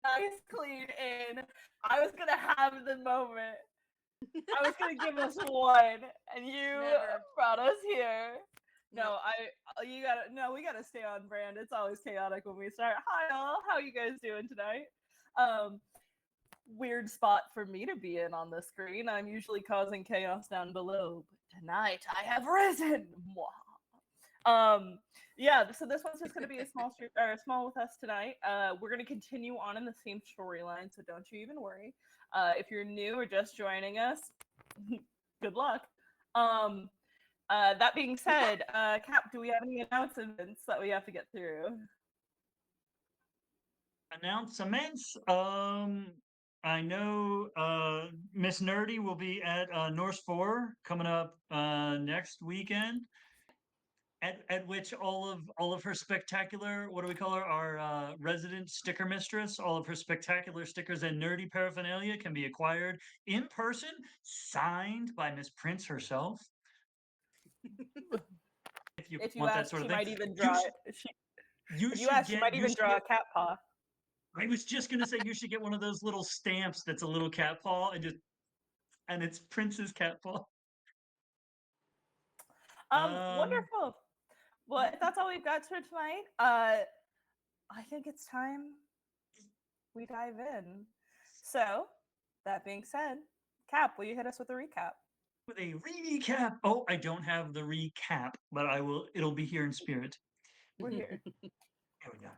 nice clean in. I was gonna have the moment. I was gonna give us one, and you Never. brought us here. Nope. We gotta stay on brand. It's always chaotic when we start. Hi all, how you guys doing tonight? Um, Weird spot for me to be in on the screen. I'm usually causing chaos down below, but tonight I have risen. Um, yeah, so this one's just going to be a small with us tonight. We're going to continue on in the same storyline, so don't you even worry. If you're new or just joining us, good luck. Um, that being said, Cap, do we have any announcements that we have to get through? Announcements. I know Miss Nerdy will be at Norse 4 coming up next weekend. At which all of her spectacular, what do we call her, our resident sticker mistress, all of her spectacular stickers and nerdy paraphernalia can be acquired in person, signed by Miss Prince herself. If you If you want that ask, sort she of thing, might even you draw sh- it. you If you should ask, she get might even draw a cat paw. I was just gonna say you should get one of those little stamps that's a little cat paw and it's Prince's cat paw. Um, Wonderful. Well, if that's all we've got for tonight, I think it's time we dive in. So, that being said, Cap, will you hit us with a recap? with a recap. Oh, I don't have the recap, but I will. It'll be here in spirit. We're here. Here we go.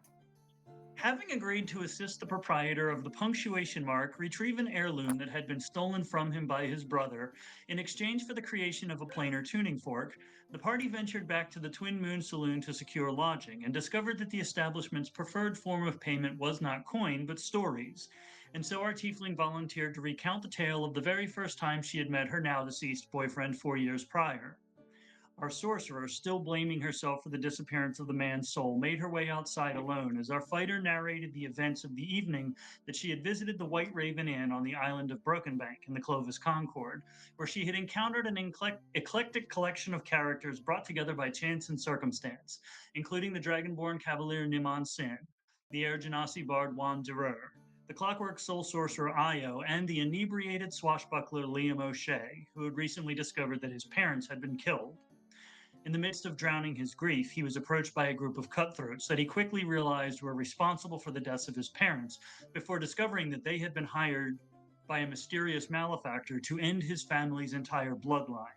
Having agreed to assist the proprietor of the punctuation mark retrieve an heirloom that had been stolen from him by his brother in exchange for the creation of a planar tuning fork, the party ventured back to the Twin Moon Saloon to secure lodging and discovered that the establishment's preferred form of payment was not coin but stories. And so our tiefling volunteered to recount the tale of the very first time she had met her now deceased boyfriend 4 years prior. Our sorcerer, still blaming herself for the disappearance of the man's soul, made her way outside alone as our fighter narrated the events of the evening that she had visited the White Raven Inn on the island of Brokenbank in the Clovis Concord, where she had encountered an eclectic collection of characters brought together by chance and circumstance, including the Dragonborn Cavalier Nimon Sin, the Air Genasi Bard Juan Durer, the Clockwork Soul Sorcerer Io, and the inebriated swashbuckler Liam O'Shea, who had recently discovered that his parents had been killed. In the midst of drowning his grief, he was approached by a group of cutthroats that he quickly realized were responsible for the deaths of his parents, before discovering that they had been hired by a mysterious malefactor to end his family's entire bloodline.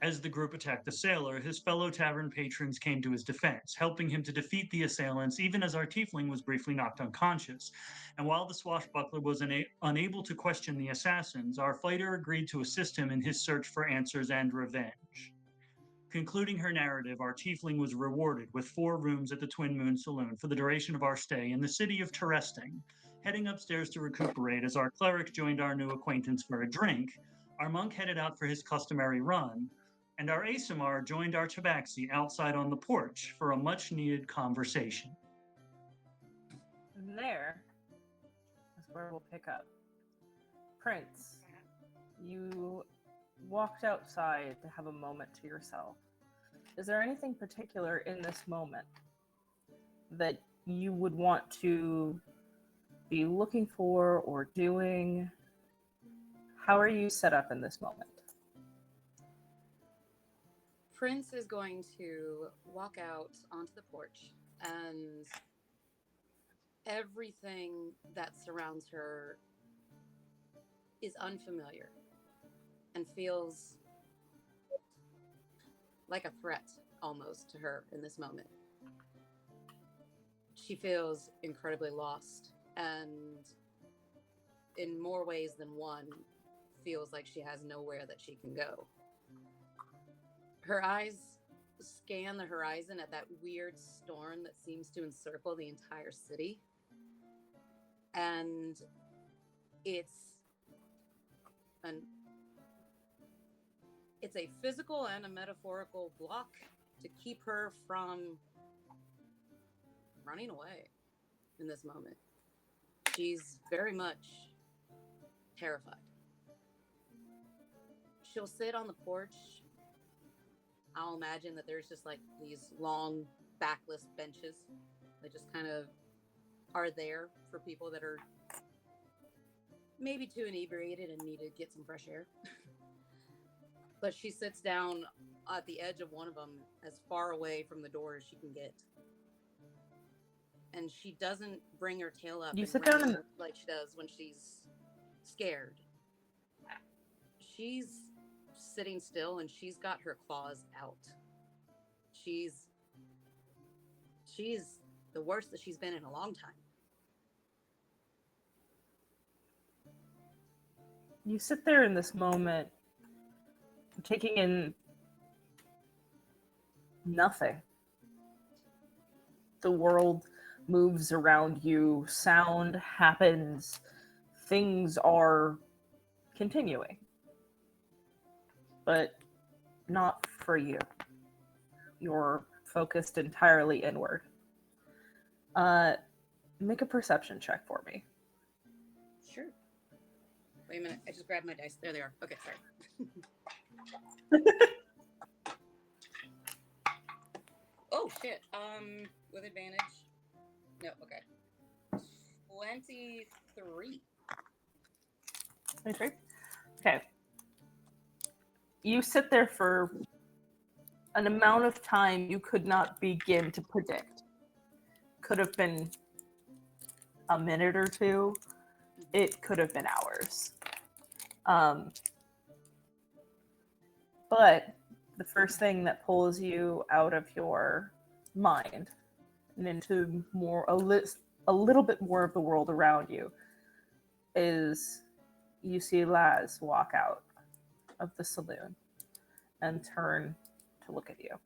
As the group attacked the sailor, his fellow tavern patrons came to his defense, helping him to defeat the assailants even as our tiefling was briefly knocked unconscious. And while the swashbuckler was unable to question the assassins, our fighter agreed to assist him in his search for answers and revenge. Concluding her narrative, our tiefling was rewarded with 4 rooms at the Twin Moon Saloon for the duration of our stay in the city of Terresting. Heading upstairs to recuperate as our cleric joined our new acquaintance for a drink, our monk headed out for his customary run, and our Asimar joined our tabaxi outside on the porch for a much needed conversation. And there is where we'll pick up. Prince, you walked outside to have a moment to yourself. Is there anything particular in this moment that you would want to be looking for or doing? How are you set up in this moment? Prince is going to walk out onto the porch, and everything that surrounds her is unfamiliar and feels like a threat almost to her in this moment. She feels incredibly lost, and in more ways than one, feels like she has nowhere that she can go. Her eyes scan the horizon at that weird storm that seems to encircle the entire city. And it's an it's a physical and a metaphorical block to keep her from running away in this moment. She's very much terrified. She'll sit on the porch. I'll imagine that there's just like these long backless benches that just kind of are there for people that are maybe too inebriated and need to get some fresh air. But she sits down at the edge of one of them, as far away from the door as she can get. And she doesn't bring her tail up You and sit down ring and like she does when she's scared. She's sitting still and she's got her claws out. She's the worst that she's been in a long time. you sit there in this moment, taking in nothing. The world moves around you, sound happens, things are continuing. But not for you. You're focused entirely inward. Make a perception check for me. Sure. Wait a minute. I just grabbed my dice. There they are. Okay, sorry. Oh, shit. With advantage. No, okay. 23. 23? Okay. You sit there for an amount of time you could not begin to predict. Could have been a minute or two. It could have been hours. But the first thing that pulls you out of your mind and into a little bit more of the world around you is you see Laz walk out of the saloon and turn to look at you.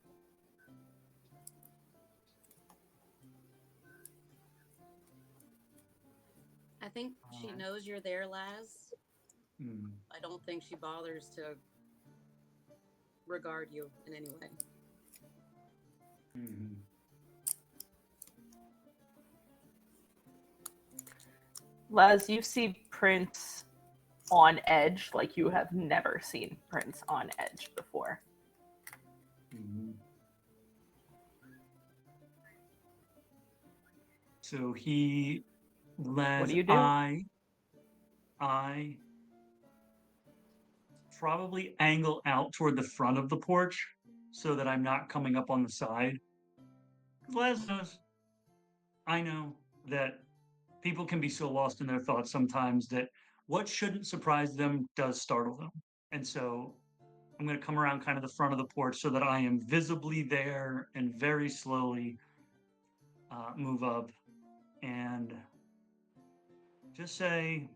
I think she knows you're there, Laz. I don't think she bothers to regard you in any way. Laz, you see Prince on edge like you have never seen Prince on edge before. So he, Laz, what do you do? I probably angle out toward the front of the porch so that I'm not coming up on the side. Laz knows, I know that people can be so lost in their thoughts sometimes that what shouldn't surprise them does startle them. And so I'm going to come around kind of the front of the porch so that I am visibly there and very slowly move up and just say,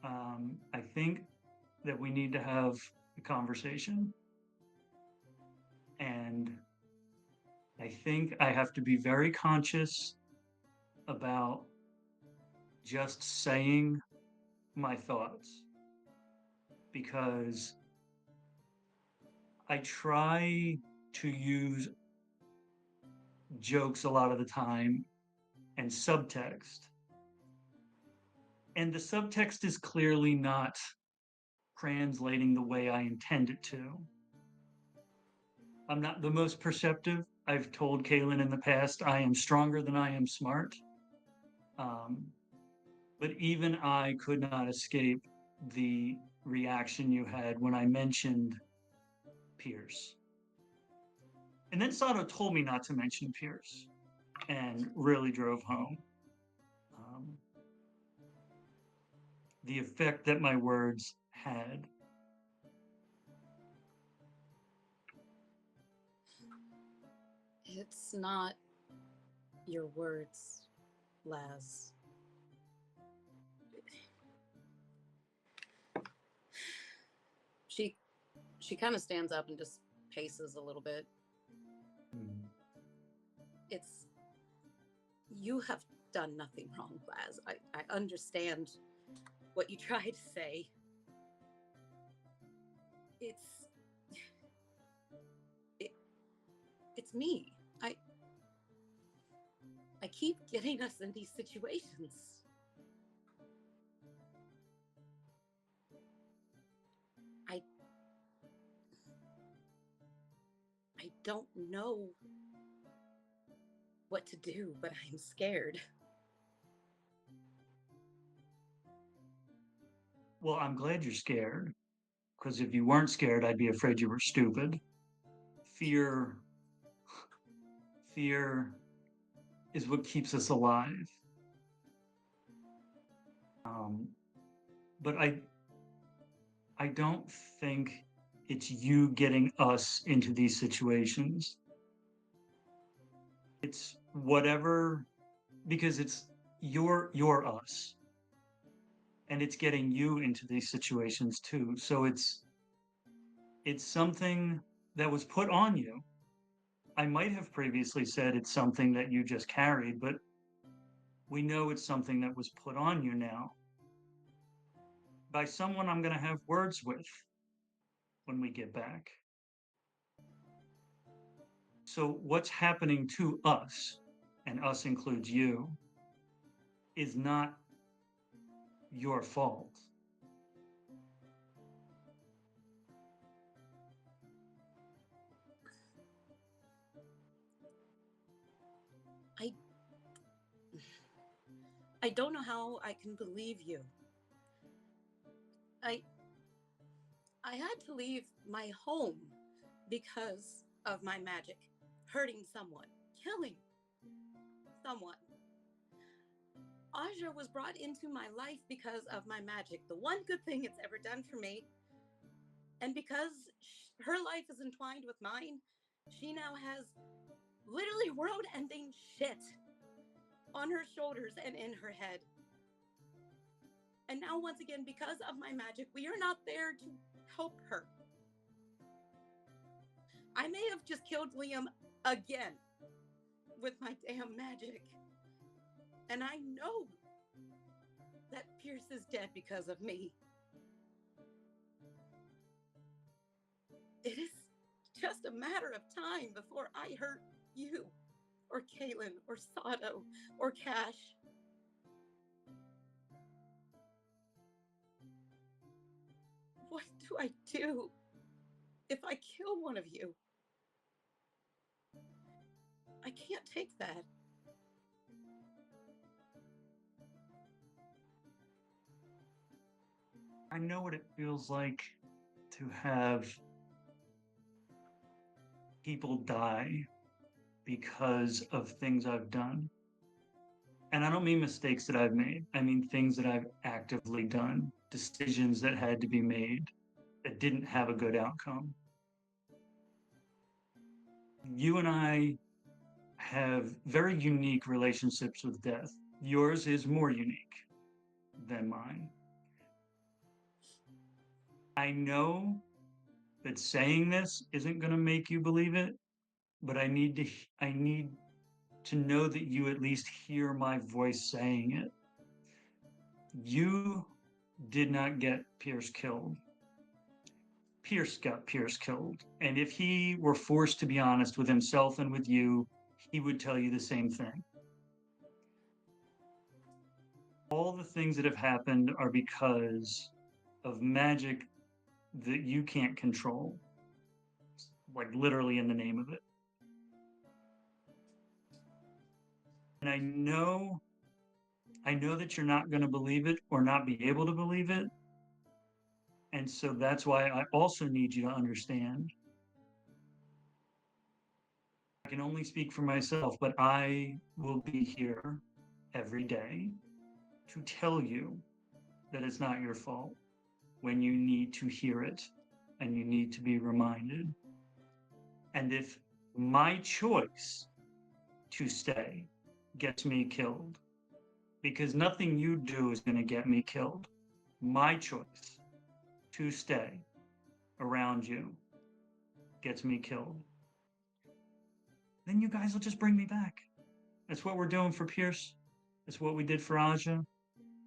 I think that we need to have a conversation. And I think I have to be very conscious about just saying my thoughts, because I try to use jokes a lot of the time and subtext. And the subtext is clearly not translating the way I intend it to. I'm not the most perceptive. I've told Kaylin in the past I am stronger than I am smart. But even I could not escape the reaction you had when I mentioned Pierce. And then Sato told me not to mention Pierce and really drove home the effect that my words had. It's not your words, Laz. She kind of stands up and just paces a little bit. It's, you have done nothing wrong, Laz. I understand what you try to say. It's me. I keep getting us in these situations. I don't know what to do, but I'm scared. Well, I'm glad you're scared, because if you weren't scared, I'd be afraid you were stupid. Fear, fear is what keeps us alive. Um, but I don't think it's you getting us into these situations. It's whatever, because you're us, and it's getting you into these situations too. So it's something that was put on you. I might have previously said it's something that you just carried, but we know it's something that was put on you now by someone I'm going to have words with when we get back. So, what's happening to us, and us includes you, is not your fault. I I don't know how I can believe you. I I had to leave my home because of my magic, hurting someone, killing someone. Aja was brought into my life because of my magic, the one good thing it's ever done for me. And because her life is entwined with mine, she now has literally world ending shit on her shoulders and in her head. And now, once again, because of my magic, we are not there to help her. I may have just killed Liam again with my damn magic. And I know that Pierce is dead because of me. It is just a matter of time before I hurt you, or Kaylin, or Sato, or Cash. What do I do if I kill one of you? I can't take that. I know what it feels like to have people die because of things I've done. And I don't mean mistakes that I've made. I mean things that I've actively done, decisions that had to be made that didn't have a good outcome. You and I have very unique relationships with death. Yours is more unique than mine. I know that saying this isn't going to make you believe it, but I need to know that you at least hear my voice saying it. You did not get Pierce killed. Pierce got Pierce killed. And if he were forced to be honest with himself and with you, he would tell you the same thing. All the things that have happened are because of magic that you can't control, like literally in the name of it. And I know that you're not going to believe it or not be able to believe it. And so that's why I also need you to understand. I can only speak for myself, but I will be here every day to tell you that it's not your fault when you need to hear it and you need to be reminded. And if my choice to stay gets me killed, because nothing you do is going to get me killed, my choice to stay around you gets me killed, then you guys will just bring me back. That's what we're doing for Pierce. It's what we did for Aja.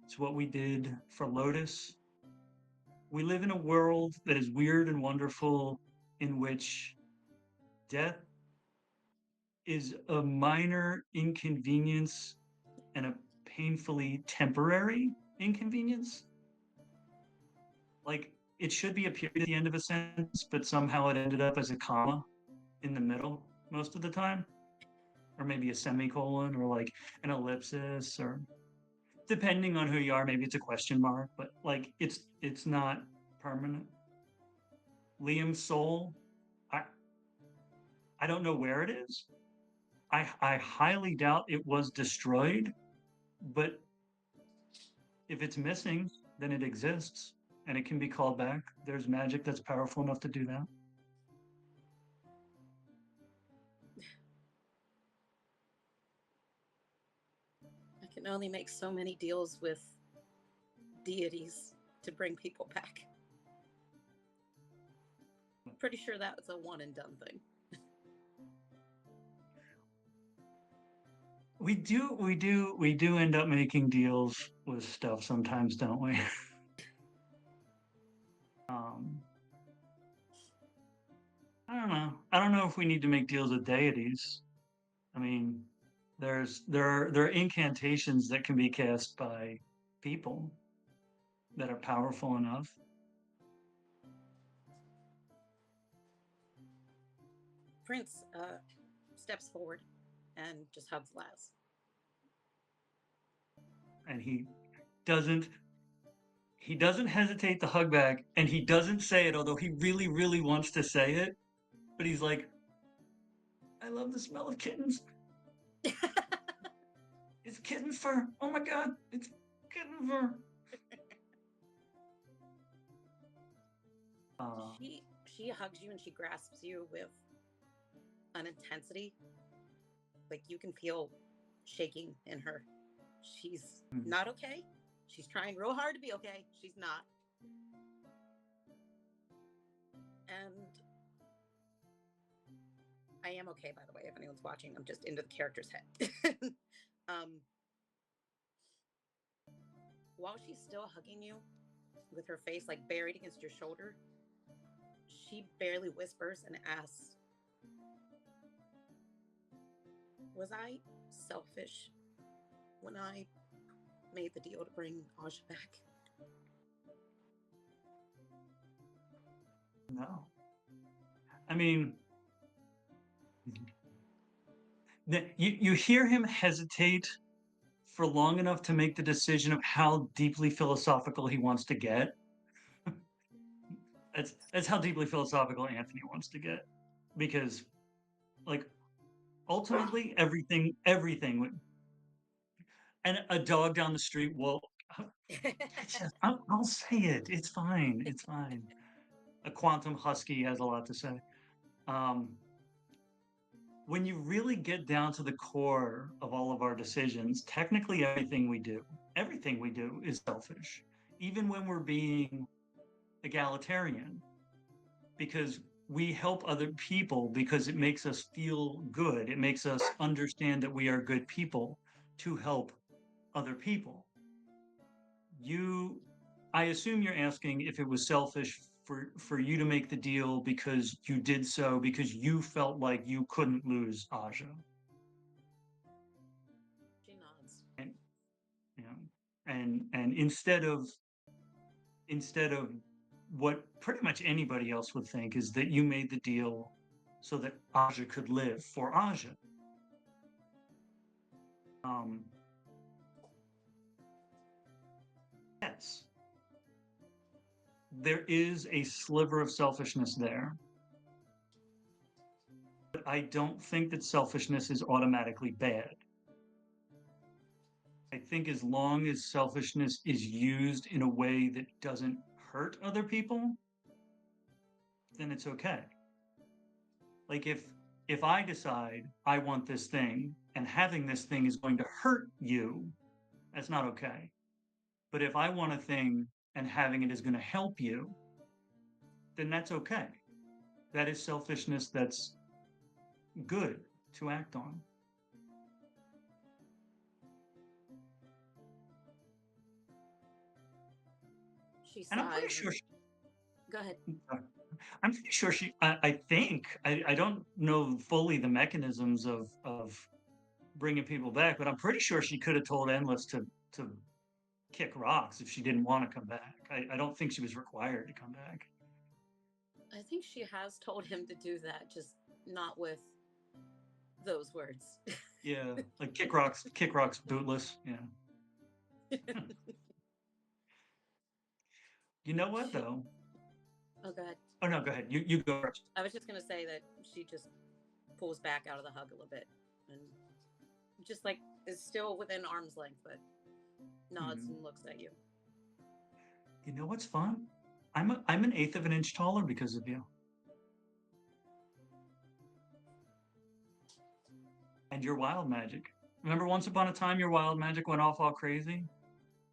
It's what we did for Lotus. We live in a world that is weird and wonderful, in which death is a minor inconvenience and a painfully temporary inconvenience. Like, it should be a period at the end of a sentence, but somehow it ended up as a comma in the middle most of the time. or maybe a semicolon, or like an ellipsis, or depending on who you are, maybe it's a question mark, but like it's not permanent. Liam's soul, I I don't know where it is. I highly doubt it was destroyed, but if it's missing, then it exists and it can be called back. There's magic that's powerful enough to do that. I can only make so many deals with deities to bring people back. Pretty sure that was a one and done thing. We do end up making deals with stuff sometimes, don't we? um, I don't know. I don't know if we need to make deals with deities. I mean, there are incantations that can be cast by people that are powerful enough. Prince steps forward and just hugs Laz. And doesn't he doesn't hesitate to hug back, and he doesn't say it, although he really, really wants to say it. But he's like, I love the smell of kittens. It's kitten fur. Oh my god, it's kitten fur. She hugs you and she grasps you with an intensity. Like you can feel shaking in her. She's not okay. She's trying real hard to be okay. She's not. And I am okay, by the way, if anyone's watching. I'm just into the character's head. While she's still hugging you with her face like buried against your shoulder, she barely whispers and asks, was I selfish when I made the deal to bring Aja back? No. I mean, you hear him hesitate for long enough to make the decision of how deeply philosophical he wants to get. That's how deeply philosophical Anthony wants to get, because, like, ultimately everything would. And a dog down the street will. I'll say it. It's fine. It's fine. A quantum husky has a lot to say. When you really get down to the core of all of our decisions, technically everything we do is selfish, even when we're being egalitarian, because we help other people because it makes us feel good. It makes us understand that we are good people to help other people. I assume you're asking if it was selfish for you to make the deal because you did so because you felt like you couldn't lose Aja. She nods. And you know, and instead of what pretty much anybody else would think is that you made the deal so that Aja could live for Aja. Yes. There is a sliver of selfishness there. But I don't think that selfishness is automatically bad. I think as long as selfishness is used in a way that doesn't hurt other people, then it's okay. Like if I decide I want this thing and having this thing is going to hurt you, that's not okay. But if I want a thing and having it is going to help you, then that's okay. That is selfishness that's good to act on. She sighs. And I'm pretty sure Go ahead. I'm pretty sure I think, I don't know fully the mechanisms of bringing people back, but I'm pretty sure she could have told Endless to kick rocks if she didn't want to come back. I don't think she was required to come back. I think she has told him to do that, just not with those words. Yeah, like kick rocks bootless. Yeah. You know what though? Oh, go ahead. Oh no, go ahead. You go first. I was just gonna say that she just pulls back out of the hug a little bit and just like is still within arm's length, but nods and looks at you. You know what's fun? I'm an eighth of an inch taller because of you. And your wild magic. Remember once upon a time your wild magic went off all crazy?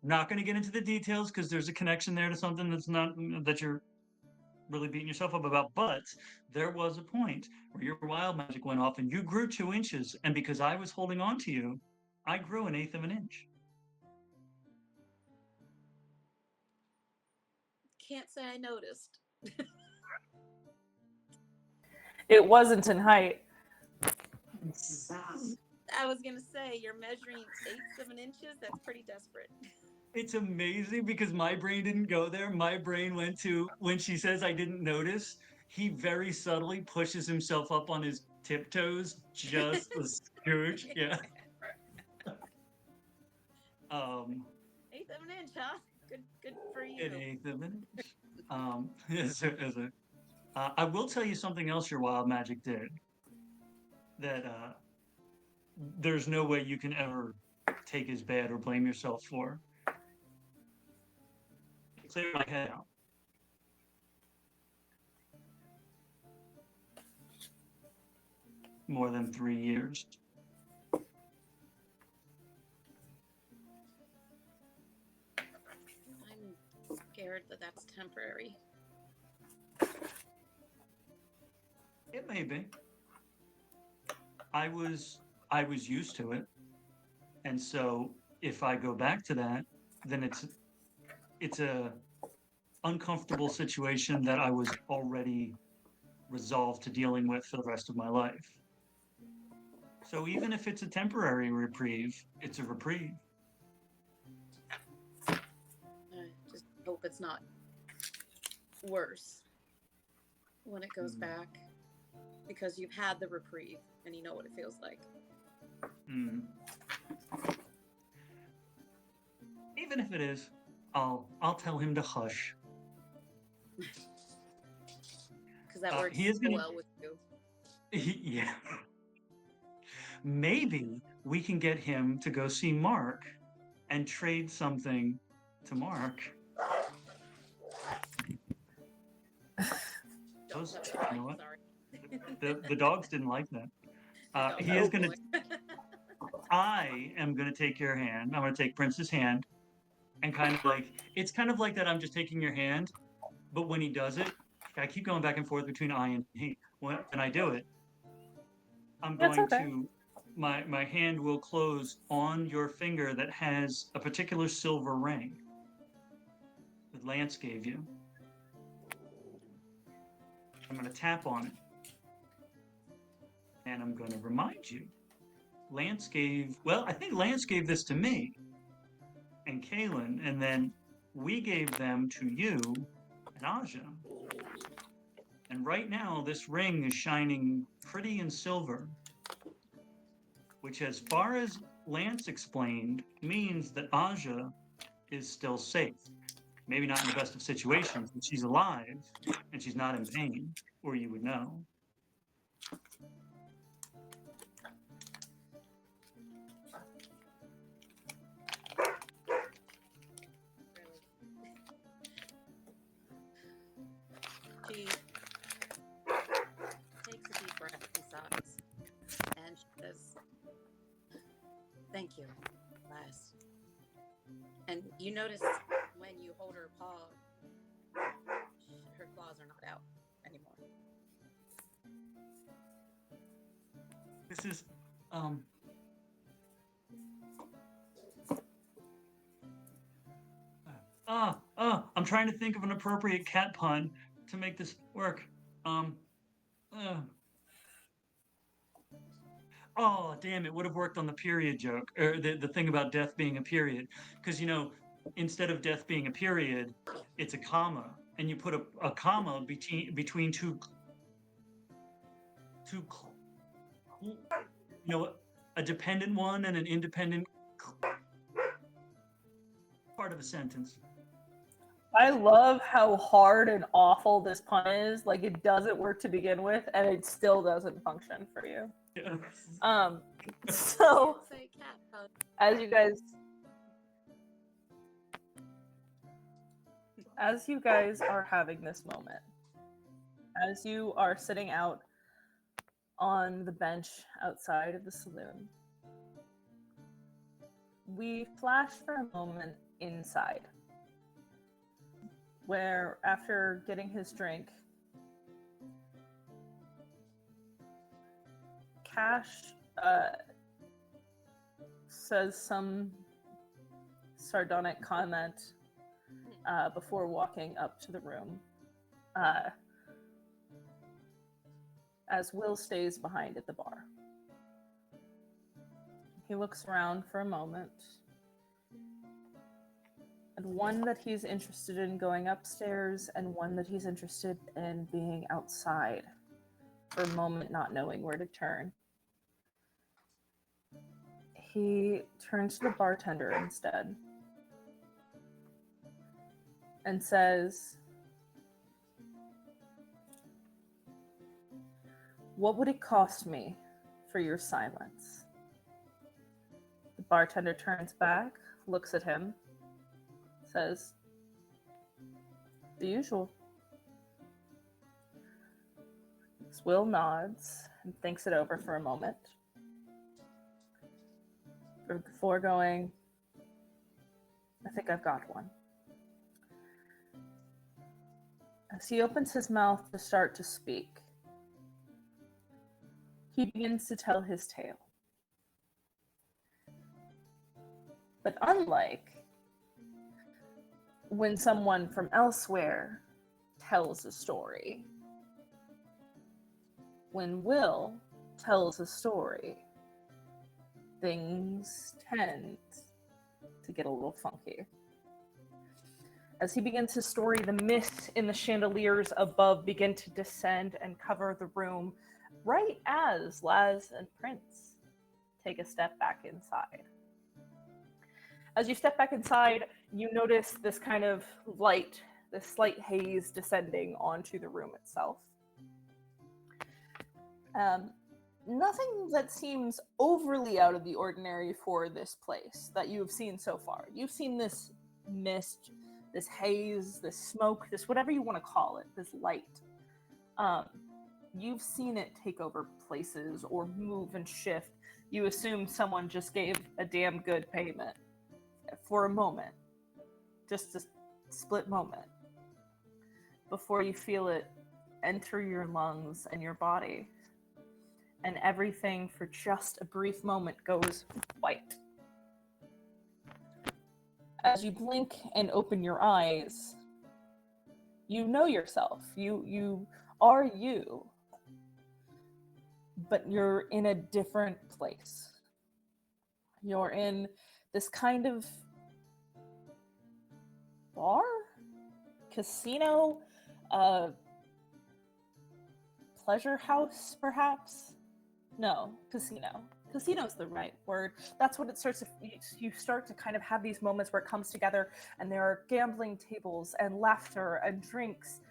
Not going to get into the details because there's a connection there to something that's not that you're really beating yourself up about, but there was a point where your wild magic went off and you grew 2 inches, and because I was holding on to you, I grew an eighth of an inch. Can't say I noticed. It wasn't in height. I was gonna say you're measuring 1/8 of an inches. That's pretty desperate. It's amazing because my brain didn't go there. My brain went to when she says I didn't notice, he very subtly pushes himself up on his tiptoes just a scooch. Yeah. 1/8 of an inch, huh? Good for you. An eighth of an inch. I will tell you something else your wild magic did that there's no way you can ever take as bad or blame yourself for. Clear my head out. More than 3 years. I'm scared that that's temporary. It may be. I was used to it, and so if I go back to that, then it's a uncomfortable situation that I was already resolved to dealing with for the rest of my life. So even if it's a temporary reprieve, it's a reprieve. I just hope it's not worse when it goes back, because you've had the reprieve and you know what it feels like. Even if it is, I'll tell him to hush. Because that works well with you. Yeah. Maybe we can get him to go see Mark and trade something to Mark. Those, you know what? The dogs didn't like that. He is going to. I am going to take your hand. I'm going to take Prince's hand, and kind of like it's kind of like that. I'm just taking your hand, but when he does it, I keep going back and forth between I and he. When I do it, I'm going to. My hand will close on your finger that has a particular silver ring that Lance gave you. I'm going to tap on it. And I'm going to remind you. I think Lance gave this to me and Kaylin, and then we gave them to you and Aja. And right now, this ring is shining pretty in silver, which, as far as Lance explained, means that Aja is still safe. Maybe not in the best of situations, but she's alive and she's not in pain, or you would know. She takes a deep breath and sighs, and she says, "Thank you, Lass." And you notice when you hold her paw, her claws are not out anymore. This is, I'm trying to think of an appropriate cat pun to make this work. Oh, damn, it would have worked on the period joke, or the thing about death being a period. Because, instead of death being a period, it's a comma. And you put a comma between two a dependent one and an independent part of a sentence. I love how hard and awful this pun is. Like, it doesn't work to begin with, and it still doesn't function for you. Yeah. So Say cat pun. as you guys are having this moment, as you are sitting out on the bench outside of the saloon, we flash for a moment inside, where after getting his drink, Cash says some sardonic comment before walking up to the room, as Will stays behind at the bar. He looks around for a moment, and one that he's interested in going upstairs, and one that he's interested in being outside for a moment, not knowing where to turn. He turns to the bartender instead and says, "What would it cost me for your silence?" The bartender turns back, looks at him, says, "The usual." Will nods and thinks it over for a moment before going, "I think I've got one." As he opens his mouth to start to speak, he begins to tell his tale. But unlike when someone from elsewhere tells a story, when Will tells a story, things tend to get a little funky. As he begins his story, the mist in the chandeliers above begin to descend and cover the room, right as Laz and Prince take a step back inside. As you step back inside, you notice this kind of light, this slight haze descending onto the room itself. Nothing that seems overly out of the ordinary for this place that you have seen so far. You've seen this mist, this haze, this smoke, this whatever you want to call it, this light. You've seen it take over places or move and shift. You assume someone just gave a damn good payment for a moment, just a split moment, before you feel it enter your lungs and your body. And everything for just a brief moment goes white. As you blink and open your eyes, you know yourself. You are you, but you're in a different place. You're in this kind of bar, casino, pleasure house, perhaps. No, casino. Casino's the right word. That's what it starts to, you start to kind of have these moments where it comes together and there are gambling tables and laughter and drinks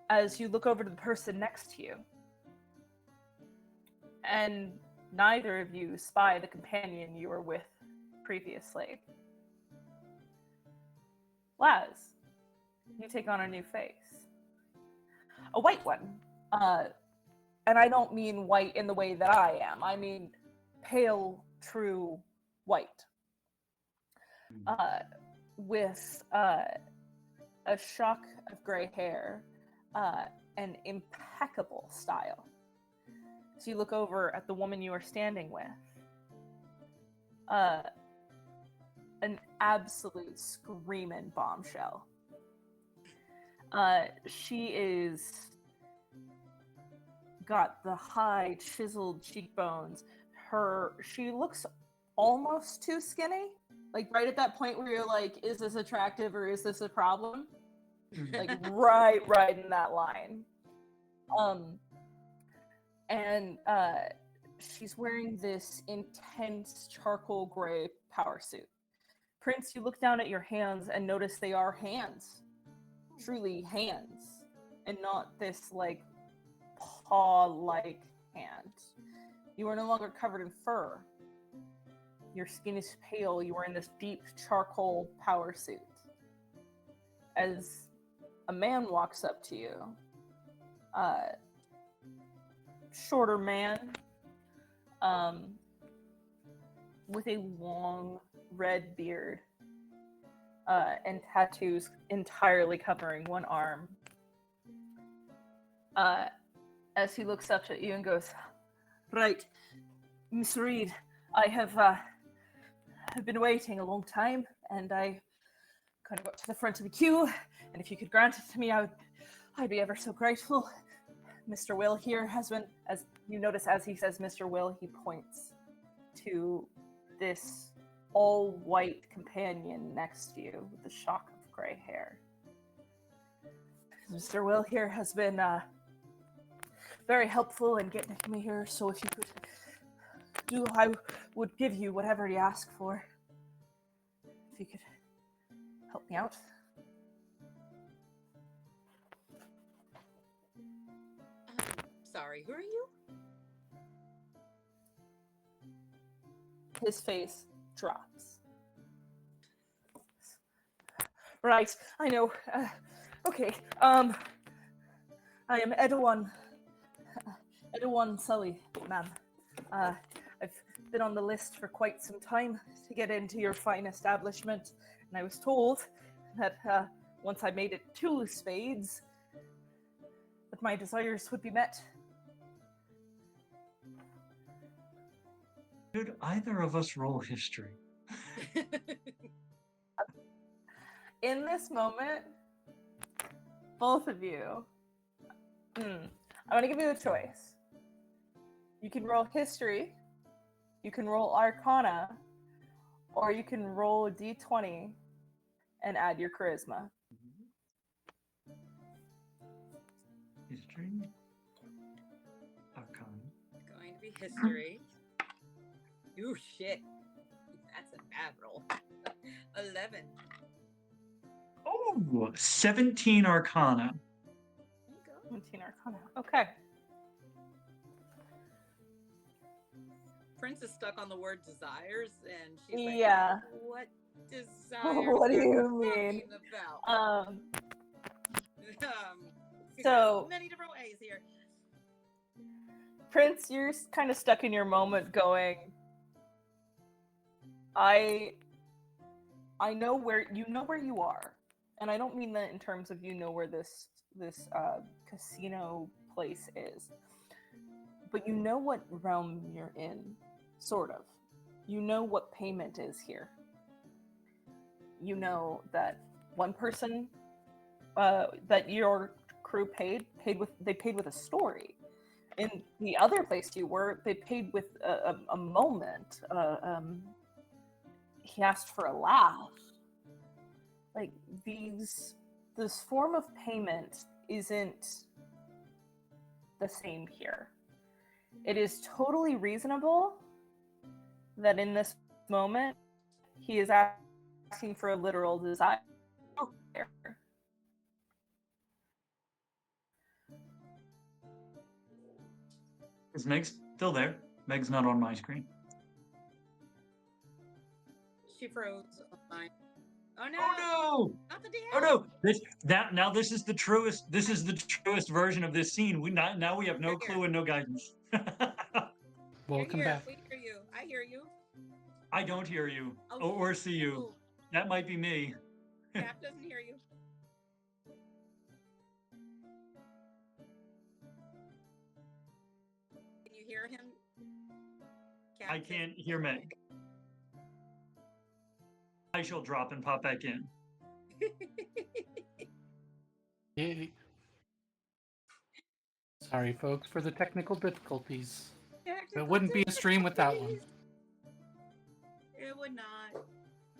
as you look over to the person next to you. And neither of you spy the companion you were with previously. Laz, you take on a new face. A white one. And I don't mean white in the way that I am. I mean pale, true white. With a shock of gray hair and impeccable style. So you look over at the woman you are standing with. An absolute screaming bombshell. She is got the high chiseled cheekbones. She looks almost too skinny. Like right at that point where you're like, is this attractive or is this a problem? Like right in that line. And she's wearing this intense charcoal gray power suit. Prince, you look down at your hands and notice they are hands. Truly hands. And not this, like, paw-like hand. You are no longer covered in fur. Your skin is pale. You are in this deep charcoal power suit. As a man walks up to you, shorter man, with a long red beard, and tattoos entirely covering one arm. As he looks up at you and goes, "Right, Miss Reed, I have been waiting a long time, and I kind of got to the front of the queue, and if you could grant it to me, I'd be ever so grateful. Mr. Will here has been," as you notice as he says Mr. Will, he points to this all-white companion next to you with a shock of gray hair. "Mr. Will here has been very helpful in getting me here, so if you could I would give you whatever you ask for. If you could help me out." Sorry, who are you? His face drops. "Right, I know. Okay, I am Edwin Sully, ma'am. I've been on the list for quite some time to get into your fine establishment, and I was told that once I made it 2 spades, that my desires would be met." Should either of us roll history? In this moment, both of you, I'm going to give you a choice. You can roll history, you can roll arcana, or you can roll a d20 and add your charisma. History? Arcana. Going to be history. Ooh, shit. That's a bad roll. 11. Oh, 17 arcana. There you go. 17 arcana. Okay. Prince is stuck on the word desires, and she's like, Yeah. "What desires What do are you talking mean? about?" So- many different ways here. Prince, you're kind of stuck in your moment going, I know where you are. And I don't mean that in terms of you know where this casino place is. But you know what realm you're in, sort of. You know what payment is here. You know that one person that your crew paid with a story. In the other place you were, they paid with a moment. He asked for a laugh. Like, this form of payment isn't the same here. It is totally reasonable that in this moment he is asking for a literal desire. Is Meg still there? Meg's not on my screen. She froze on mine. Oh no! Oh no! Not the DM! Oh no! This is the truest version of this scene. Now we have no clue and no guidance. Welcome back. We hear you. I hear you. I don't hear you Oh, or see you. That might be me. Cap doesn't hear you. Can you hear him? Cap I can't hear Meg. I shall drop and pop back in. Yay. Sorry, folks, for the technical difficulties. It wouldn't be a stream without one. It would not.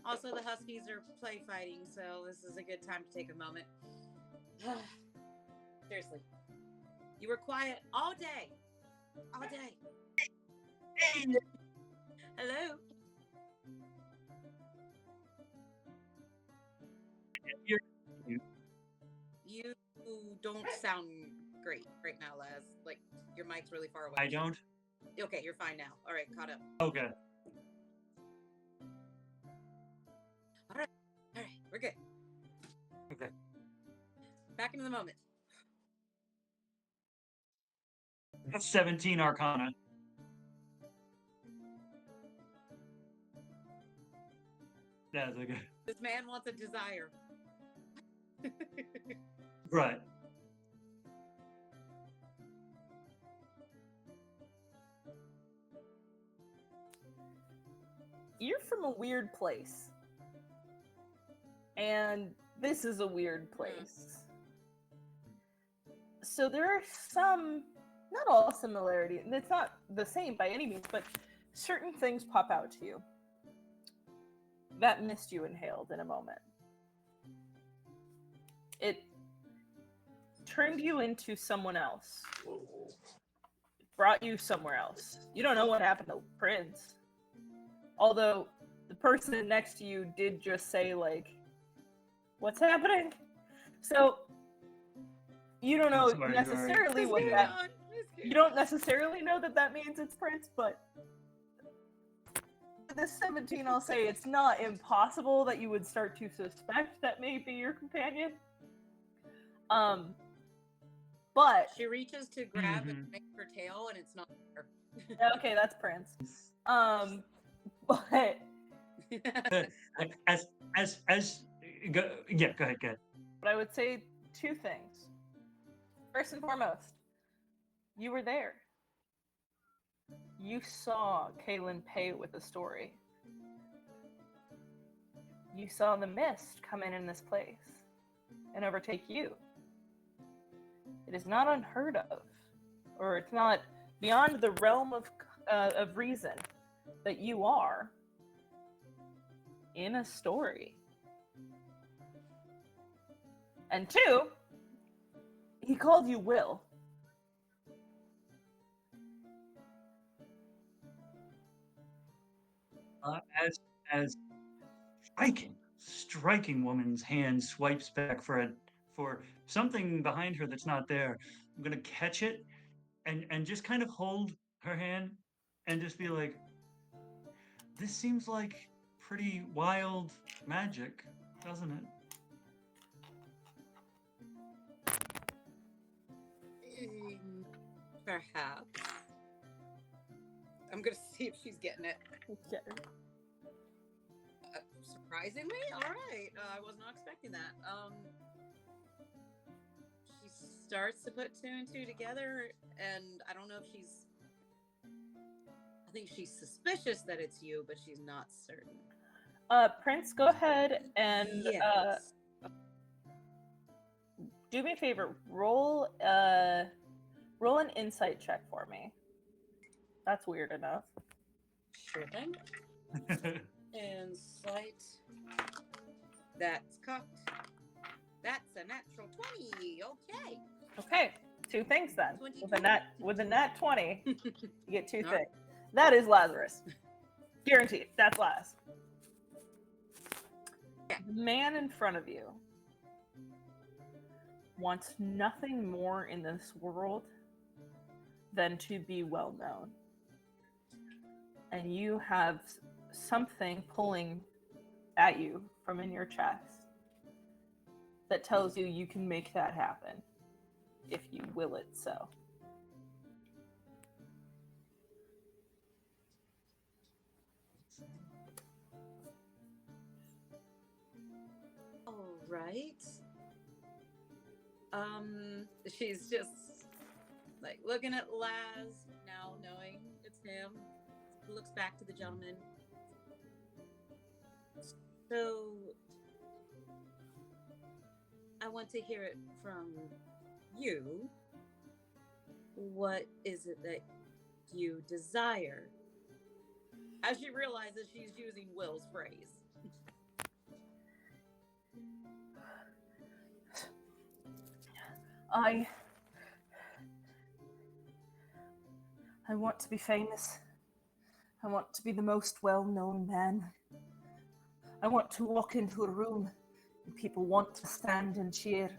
Also, the Huskies are play fighting, so this is a good time to take a moment. Seriously. You were quiet all day. All day. Hello. You don't sound great right now, Laz. Like your mic's really far away. I don't. Okay, you're fine now. All right, caught up. Okay. All right, we're good. Okay. Back into the moment. That's 17 Arcana. That's okay. This man wants a desire. Right. You're from a weird place. And this is a weird place. So there are some, not all similarity, and it's not the same by any means, but certain things pop out to you. That mist you inhaled in a moment. It turned you into someone else. Brought you somewhere else. You don't know what happened to Prince. Although the person next to you did just say, like, what's happening? So you don't know necessarily what that. You don't necessarily know that means it's Prince, but this 17, I'll say it's not impossible that you would start to suspect that may be your companion. But she reaches to grab and make her tail, and it's not her. Okay, that's Prince. But go ahead. But I would say two things. First and foremost, you were there. You saw Kaylin pay with a story. You saw the mist come in this place and overtake you. It is not unheard of, or it's not beyond the realm of reason that you are in a story. And two, he called you Will. As striking woman's hand swipes back for something behind her that's not there, I'm gonna catch it and just kind of hold her hand and just be like, this seems like pretty wild magic, doesn't it? Perhaps. I'm gonna see if she's getting it. Okay. Surprisingly, all right. I was not expecting that. She starts to put two and two together, and I don't know if she's. I think she's suspicious that it's you, but she's not certain. Prince, go ahead and yes. Do me a favor. Roll an insight check for me. That's weird enough. Sure thing. Insight. That's cocked. That's a natural 20. Okay. Okay. Two things then. 20. With a nat 20, you get two All things. right. That is Lazarus. Guaranteed. That's Laz. Yeah. The man in front of you wants nothing more in this world than to be well known. And you have something pulling at you from in your chest that tells you can make that happen if you will it so. All right. She's just like looking at Laz now, knowing it's him. Looks back to the gentleman. So, I want to hear it from you. What is it that you desire? As she realizes she's using Will's phrase. I want to be famous. I want to be the most well-known man. I want to walk into a room and people want to stand and cheer.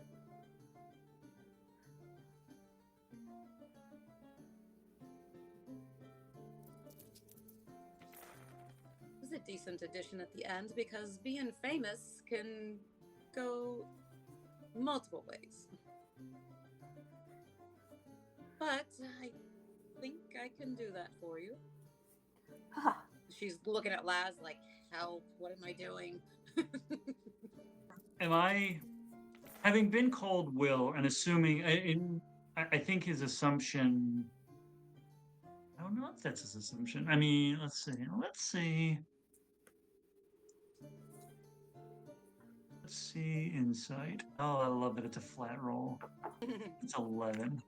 It was a decent addition at the end because being famous can go multiple ways. But I think I can do that for you. Ah, She's looking at Laz like, help, what am I doing? Am I, having been called Will and assuming, I think his assumption, I don't know if that's his assumption. I mean, let's see. Let's see insight. Oh, I love that it's a flat roll. It's 11.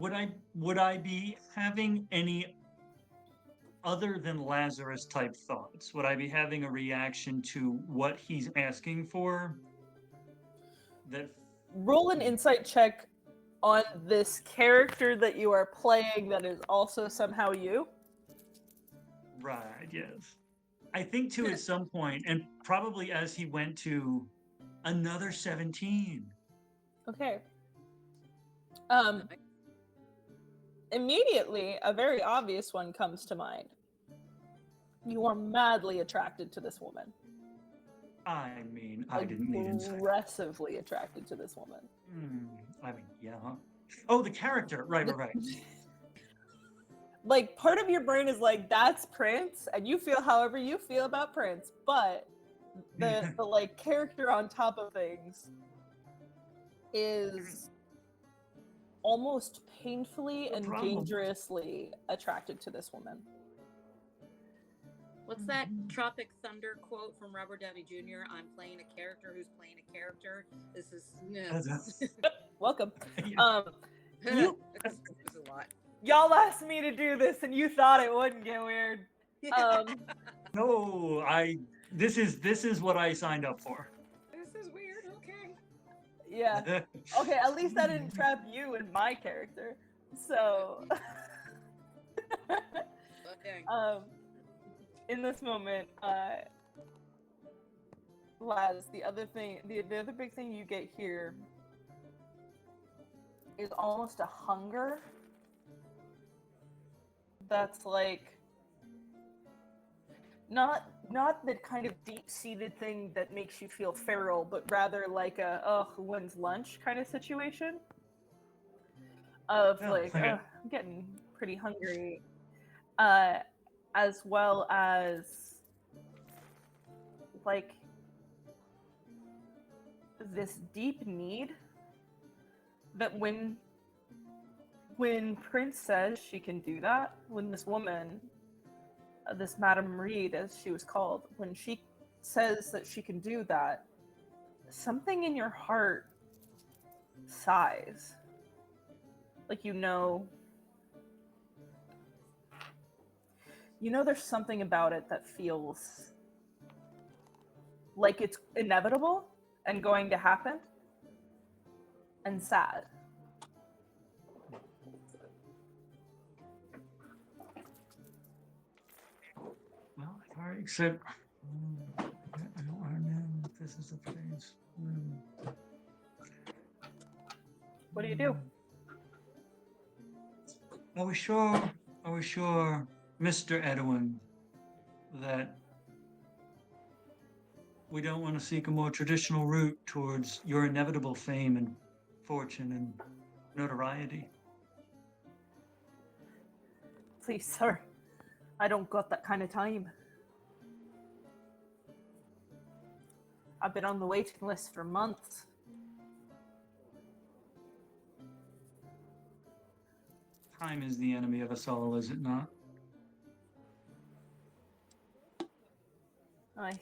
Would I be having any other than Lazarus type thoughts? Would I be having a reaction to what he's asking for? That roll an insight check on this character that you are playing that is also somehow you. right, yes. I think too at some point, and probably as he went to another 17. Okay. Immediately, a very obvious one comes to mind. You are madly attracted to this woman. I mean, I didn't need insight. Aggressively attracted to this woman. I mean, yeah. Oh, the character. Right. Like, part of your brain is like, that's Prince, and you feel however you feel about Prince, but the like character on top of things is almost painfully and dangerously attracted to this woman. What's that Tropic Thunder quote from Robert Downey Jr.? I'm playing a character who's playing a character. This is Welcome. This is a lot. Y'all asked me to do this, and you thought it wouldn't get weird. No, this is what I signed up for. This is weird. Okay. Yeah. Okay, at least I didn't trap you in my character. So Okay. In this moment, Laz, the other big thing you get here is almost a hunger that's like not the kind of deep-seated thing that makes you feel feral, but rather like a when's lunch kind of situation of I'm getting pretty hungry, as well as like this deep need that when Prince says she can do that, when this woman, this Madame Reed, as she was called, when she says that she can do that, something in your heart sighs. Like, you know there's something about it that feels like it's inevitable and going to happen and sad. Well, alright, except I don't want to know if this is the place. What do you do? Are we sure, Mr. Edwin, that we don't want to seek a more traditional route towards your inevitable fame and fortune and notoriety? Please, sir, I don't got that kind of time. I've been on the waiting list for months. Time is the enemy of us all, is it not? Aye.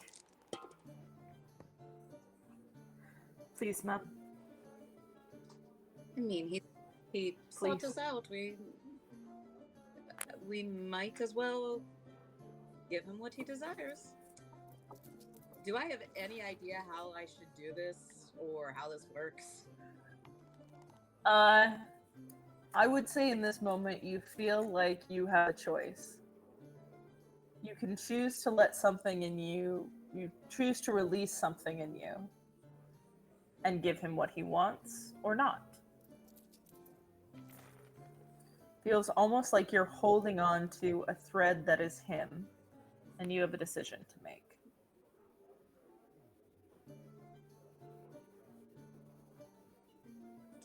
Please, ma'am. I mean, he sought us out. We might as well give him what he desires. Do I have any idea how I should do this or how this works? I would say in this moment you feel like you have a choice. You can choose to let something in you, you choose to release something in you and give him what he wants or not. Feels almost like you're holding on to a thread that is him and you have a decision to make.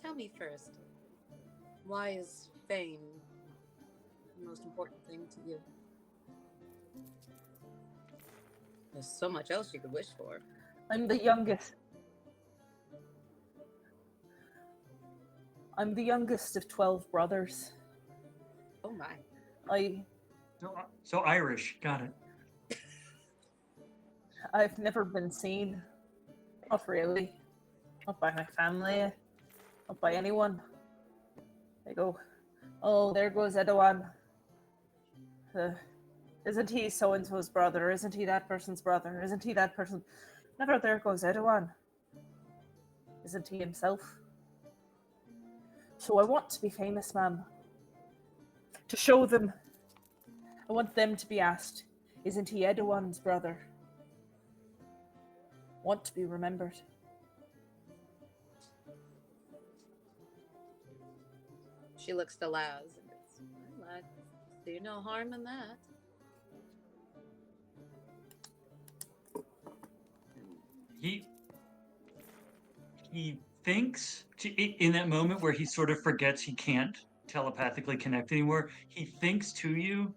Tell me first, why is fame the most important thing to you? There's so much else you could wish for. I'm the youngest. I'm the youngest of 12 brothers. Oh my. So Irish, got it. I've never been seen. Not really. Not by my family. Not by anyone. They go, oh, there goes Edouan. Isn't he so-and-so's brother? Isn't he that person's brother? Isn't he that person? Never there goes Edouan. Isn't he himself? So I want to be famous, ma'am. To show them. I want them to be asked, isn't he Edouan's brother? Want to be remembered. She looks to Laz and goes, well, I see no harm in that. He thinks in that moment where he sort of forgets he can't telepathically connect anymore. He thinks to you,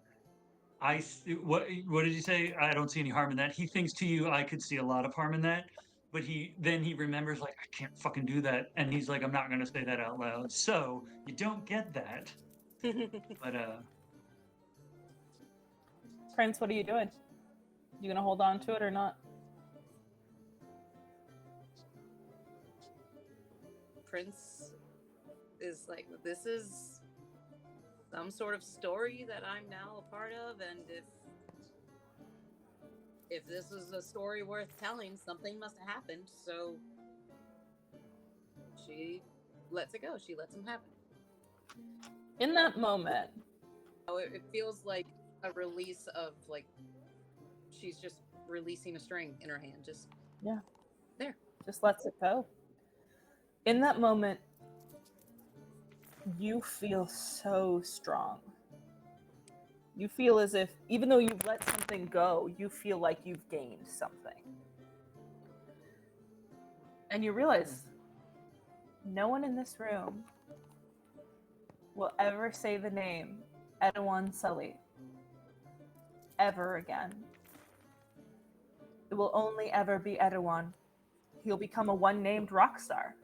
what did you say? I don't see any harm in that. He thinks to you, I could see a lot of harm in that. But he remembers, like, I can't fucking do that, and he's like, I'm not going to say that out loud. So you don't get that. But Prince, what are you doing? You gonna hold on to it or not? Prince is like, this is some sort of story that I'm now a part of, and if this is a story worth telling, something must have happened. So she lets it go. She lets him have it. In that moment, Oh, it feels like a release of, like, she's just releasing a string in her hand. Just there. just lets it go. In that moment, you feel so strong. You feel as if, even though you've let something go, you feel like you've gained something. And you realize no one in this room will ever say the name Edouan Sully ever again. It will only ever be Edouan. He'll become a one-named rock star.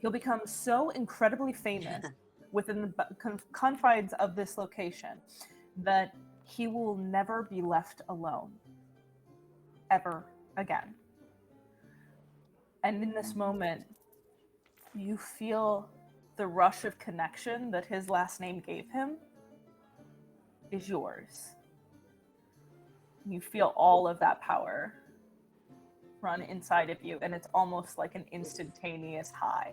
He'll become so incredibly famous within the confines of this location that he will never be left alone ever again. And in this moment, you feel the rush of connection that his last name gave him is yours. You feel all of that power run inside of you, and it's almost like an instantaneous high.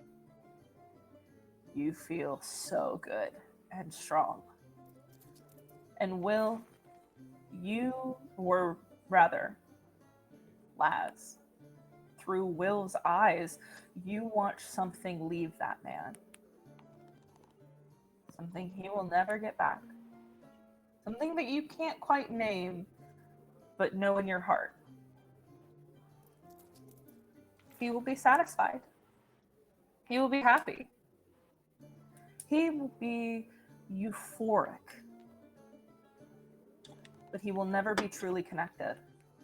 You feel so good and strong. And Will, Laz, through Will's eyes, you watch something leave that man. Something he will never get back. Something that you can't quite name, but know in your heart. He will be satisfied. He will be happy. He will be euphoric. But he will never be truly connected.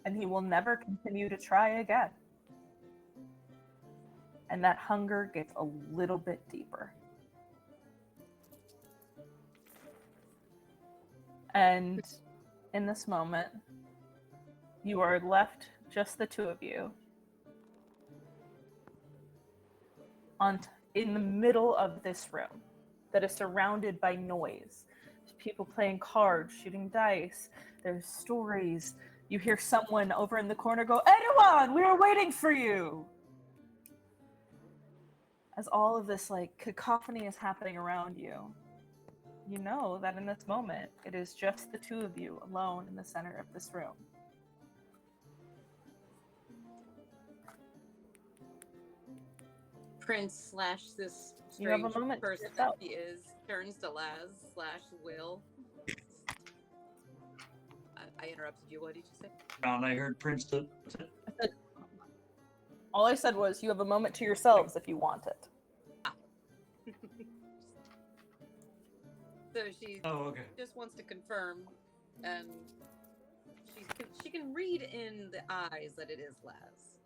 And he will never continue to try again. And that hunger gets a little bit deeper. And in this moment, you are left, just the two of you, in the middle of this room that is surrounded by noise. There's people playing cards, shooting dice. There's stories. You hear someone over in the corner go, Edouan, we were waiting for you. as all of this like cacophony is happening around you, you know that in this moment it is just the two of you alone in the center of this room. Prince / this You have strange a moment to person yourself. that he is turns to Laz / Will. I interrupted you. What did you say? And I heard Prince. All I said was, you have a moment to yourselves if you want it. So she just wants to confirm, and she can read in the eyes that it is Laz.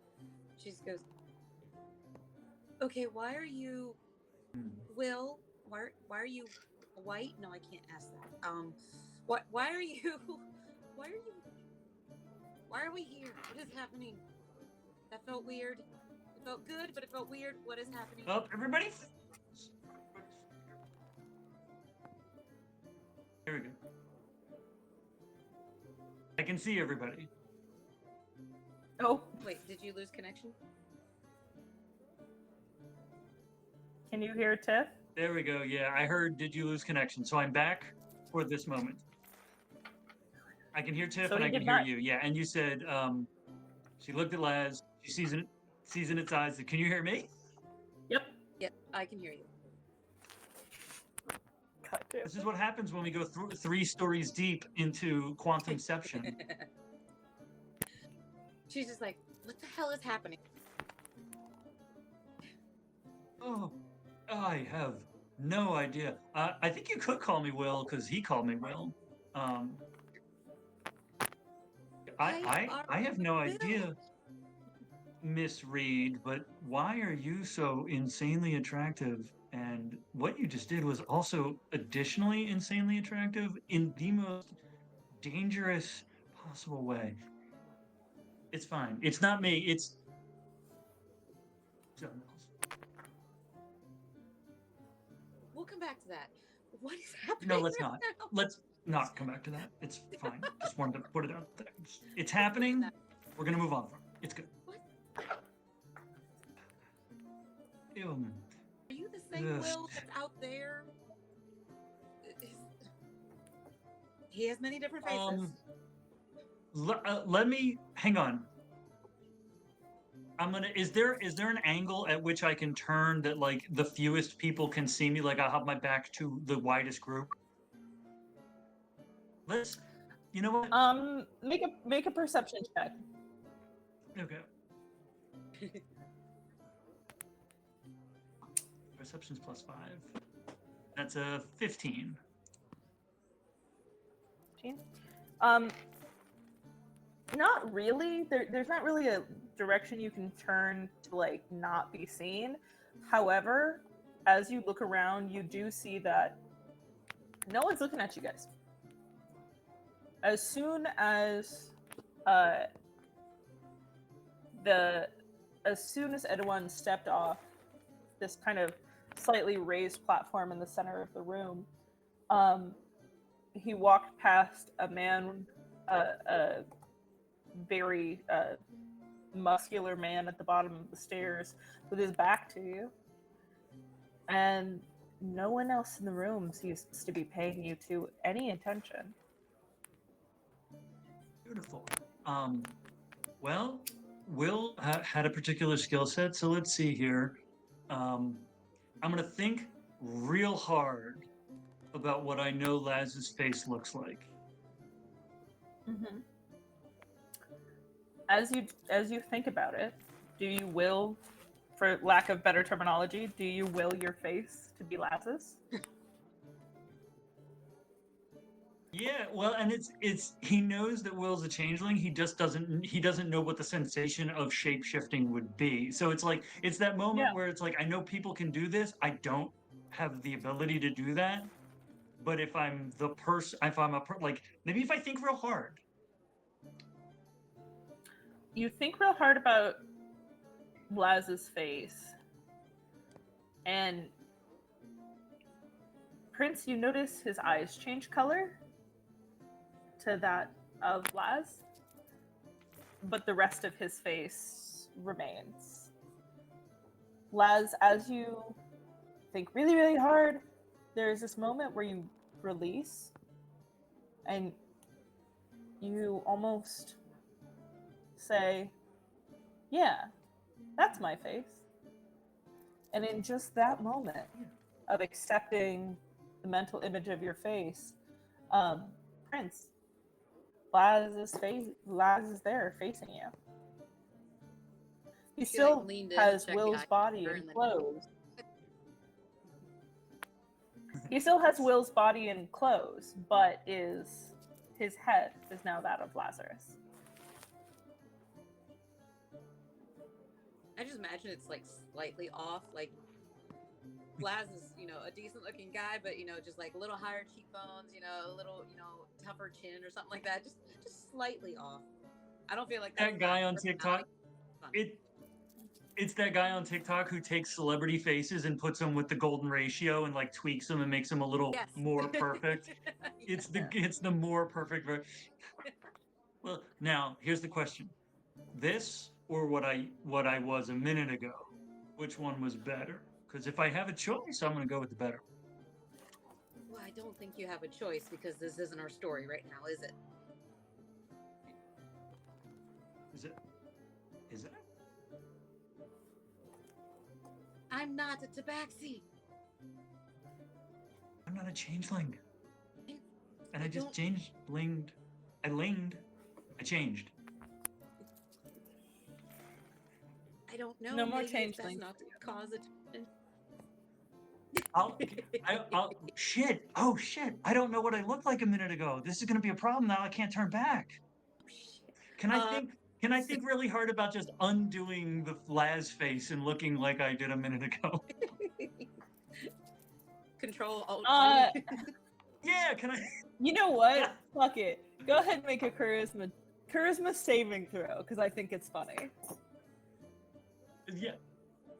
She just goes, "Okay, why are you, Will? Why are you white? No, I can't ask that. Why are you? Why are we here? What is happening? That felt weird. It felt good, but it felt weird. What is happening?" Oh, everybody. Here we go. I can see everybody. Oh, Wait, did you lose connection? can you hear Tiff? There we go. Yeah, I heard. Did you lose connection? So I'm back for this moment. I can hear Tiff So and he I can did hear not- you. Yeah, and you said she looked at Laz. She sees in its eyes. Can you hear me? Yep. Yep, I can hear you. God damn This it. is what happens when we go through 3 stories deep into Quantumception. She's just like, "What the hell is happening?" Oh, I have no idea. I think you could call me Will because he called me Will. I have no idea, Miss Reed, but why are you so insanely attractive? And what you just did was also additionally insanely attractive in the most dangerous possible way. It's fine. It's not me. It's something else. We'll come back to that. What is happening? No, let's not. now? Let's not come back to that. It's fine. Just wanted to put it out there. It's happening. We're gonna move on from it. It's good. What? Ew. Are you the same Ugh. Will that's out there? He has many different faces. Let me hang on. I'm gonna. Is there an angle at which I can turn that like the fewest people can see me? Like I'll have my back to the widest group. Let's. You know what? Make a perception check. Okay. Perception's +5. That's a 15. 15? Not really. There's not really a direction you can turn to like not be seen. However, as you look around, you do see that no one's looking at you guys. As soon as Edwin stepped off this kind of slightly raised platform in the center of the room, he walked past a man, a very muscular man at the bottom of the stairs with his back to you. And no one else in the room seems to be paying you to any attention. Beautiful. Well, Will had a particular skill set, so let's see here. I'm gonna think real hard about what I know Laz's face looks like. Mm-hmm. As you think about it, do you will, for lack of better terminology, do you will your face to be Laz's? Yeah, well, and it's he knows that Will's a changeling. He just doesn't know what the sensation of shape shifting would be. So it's like it's that moment where it's like I know people can do this. I don't have the ability to do that. But if I'm the person, like maybe if I think real hard. You think real hard about Laz's face, and Prince, you notice his eyes change color to that of Laz, but the rest of his face remains. Laz, as you think really, really hard, there's this moment where you release and you almost say, yeah, that's my face. And in just that moment of accepting the mental image of your face, Prince, Laz is there facing you. He still leaned in, has checked Will's the body eye, in and then- clothes. He still has Will's body in clothes, but his head is now that of Lazarus. I just imagine it's like slightly off. Like Laz is, a decent looking guy, but just like a little higher cheekbones, a little, tougher chin or something like that. Just slightly off. I don't feel like That guy on TikTok. It's that guy on TikTok who takes celebrity faces and puts them with the golden ratio and like tweaks them and makes them a little more perfect. It's the more perfect version. Well, now here's the question: this or what I was a minute ago? Which one was better? Because if I have a choice, I'm going to go with the better. Well, I don't think you have a choice because this isn't our story right now, is it? Is it? Is it? I'm not a tabaxi. I'm not a changeling. And I just don't- linged. I changed. I don't know. No more Maybe it's best changelings. not to cause attention. Shit. Oh shit. I don't know what I looked like a minute ago. This is going to be a problem now. I can't turn back. Oh, shit. Can I think really hard about just undoing the Laz face and looking like I did a minute ago? Control Alt. Yeah, can I? You know what? Fuck it. Go ahead and make a charisma saving throw, because I think it's funny. Yeah.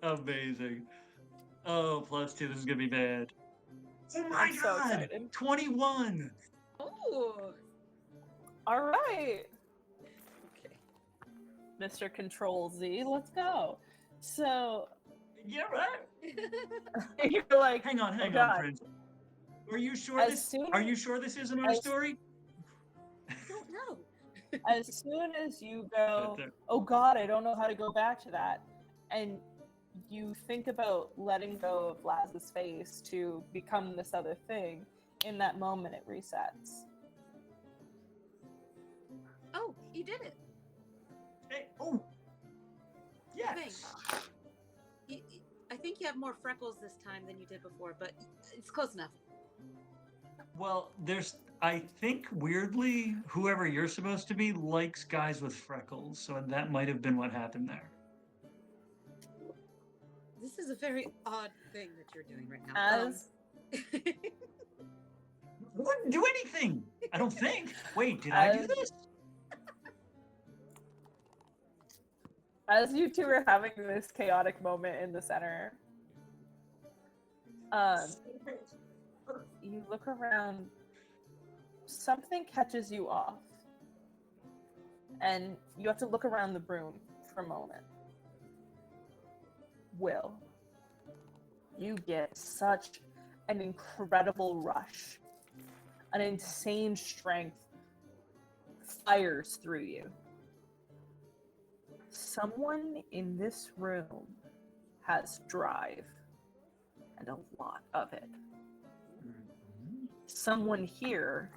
Amazing. Oh, +2. This is gonna be bad. Oh my I'm so god! excited. 21. Oh. All right, Okay. Mr. Control Z, let's go. So Yeah, right. you're like, Hang on, God. Prince. Are you sure As this? soon Are you sure this isn't our as- story? I don't know. as soon as you go, oh God, I don't know how to go back to that, and you think about letting go of Laz's face to become this other thing, in that moment it resets. Oh, you did it. Hey, oh. Yes. I think you have more freckles this time than you did before, but it's close enough. Well, I think weirdly, whoever you're supposed to be likes guys with freckles, so that might have been what happened there. This is a very odd thing that you're doing right now. As I wouldn't do anything. I don't think. Wait, did I do this? as you two are having this chaotic moment in the center, you look around, something catches you off, and you have to look around the room for a moment. Will, you get such an incredible rush, an insane strength fires through you. Someone in this room has drive, and a lot of it. Someone here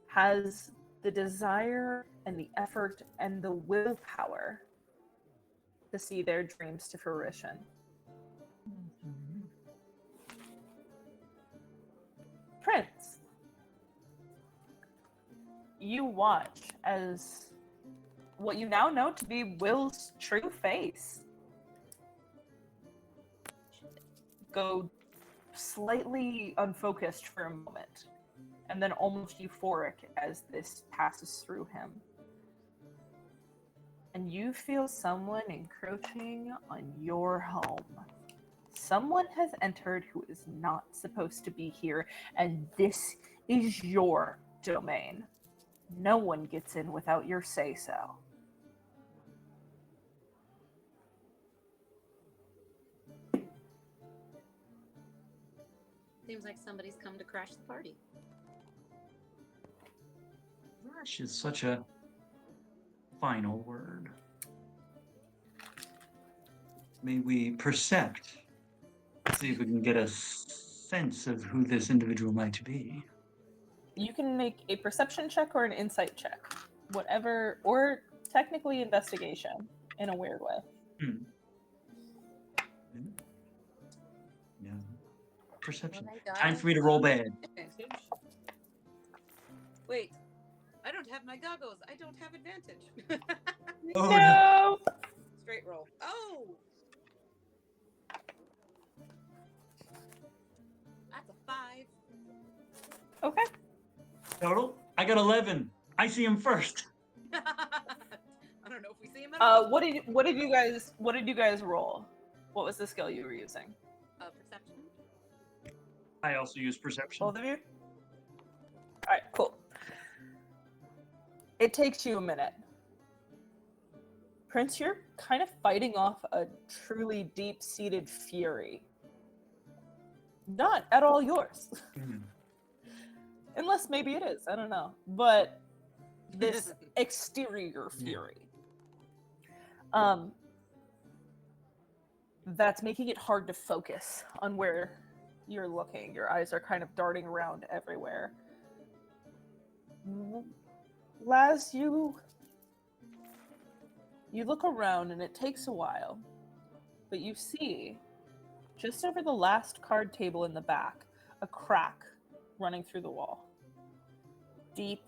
has the desire and the effort and the willpower to see their dreams to fruition. Prince, you watch as what you now know to be Will's true face go slightly unfocused for a moment, and then almost euphoric as this passes through him. And you feel someone encroaching on your home. Someone has entered who is not supposed to be here, and this is your domain. No one gets in without your say-so. Seems like somebody's come to crash the party. Crash is such a final word. May we percept? See if we can get a sense of who this individual might be. You can make a perception check or an insight check. Whatever, or technically investigation in a weird way. Yeah. Perception. Well, thank God. Time for me to roll bad. Advantage. Wait, I don't have my goggles. I don't have advantage. Oh, No! Straight roll. Oh! That's a 5. Okay. Total? I got 11. I see him first. I don't know if we see him at all. What did you guys roll? What was the skill you were using? Perception. I also use perception. Both of you? Alright, cool. It takes you a minute. Prince, you're kind of fighting off a truly deep-seated fury. Not at all yours. Unless maybe it is, I don't know. But this exterior fury. That's making it hard to focus on where you're looking. Your eyes are kind of darting around everywhere. Laz, you look around and it takes a while, but you see, just over the last card table in the back, a crack running through the wall. Deep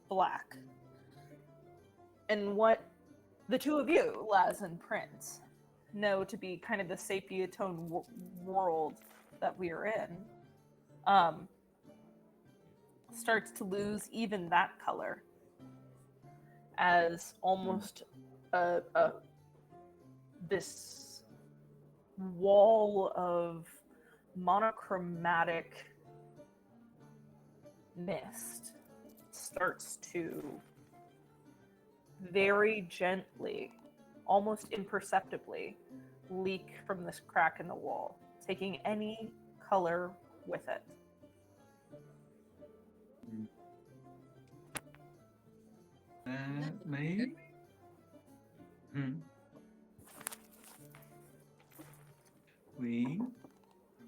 black. And what the two of you, Laz and Prince, know to be kind of the Sapiatone world that we are in, starts to lose even that color as almost this wall of monochromatic mist starts to very gently, almost imperceptibly, leak from this crack in the wall, taking any color with it. Maybe?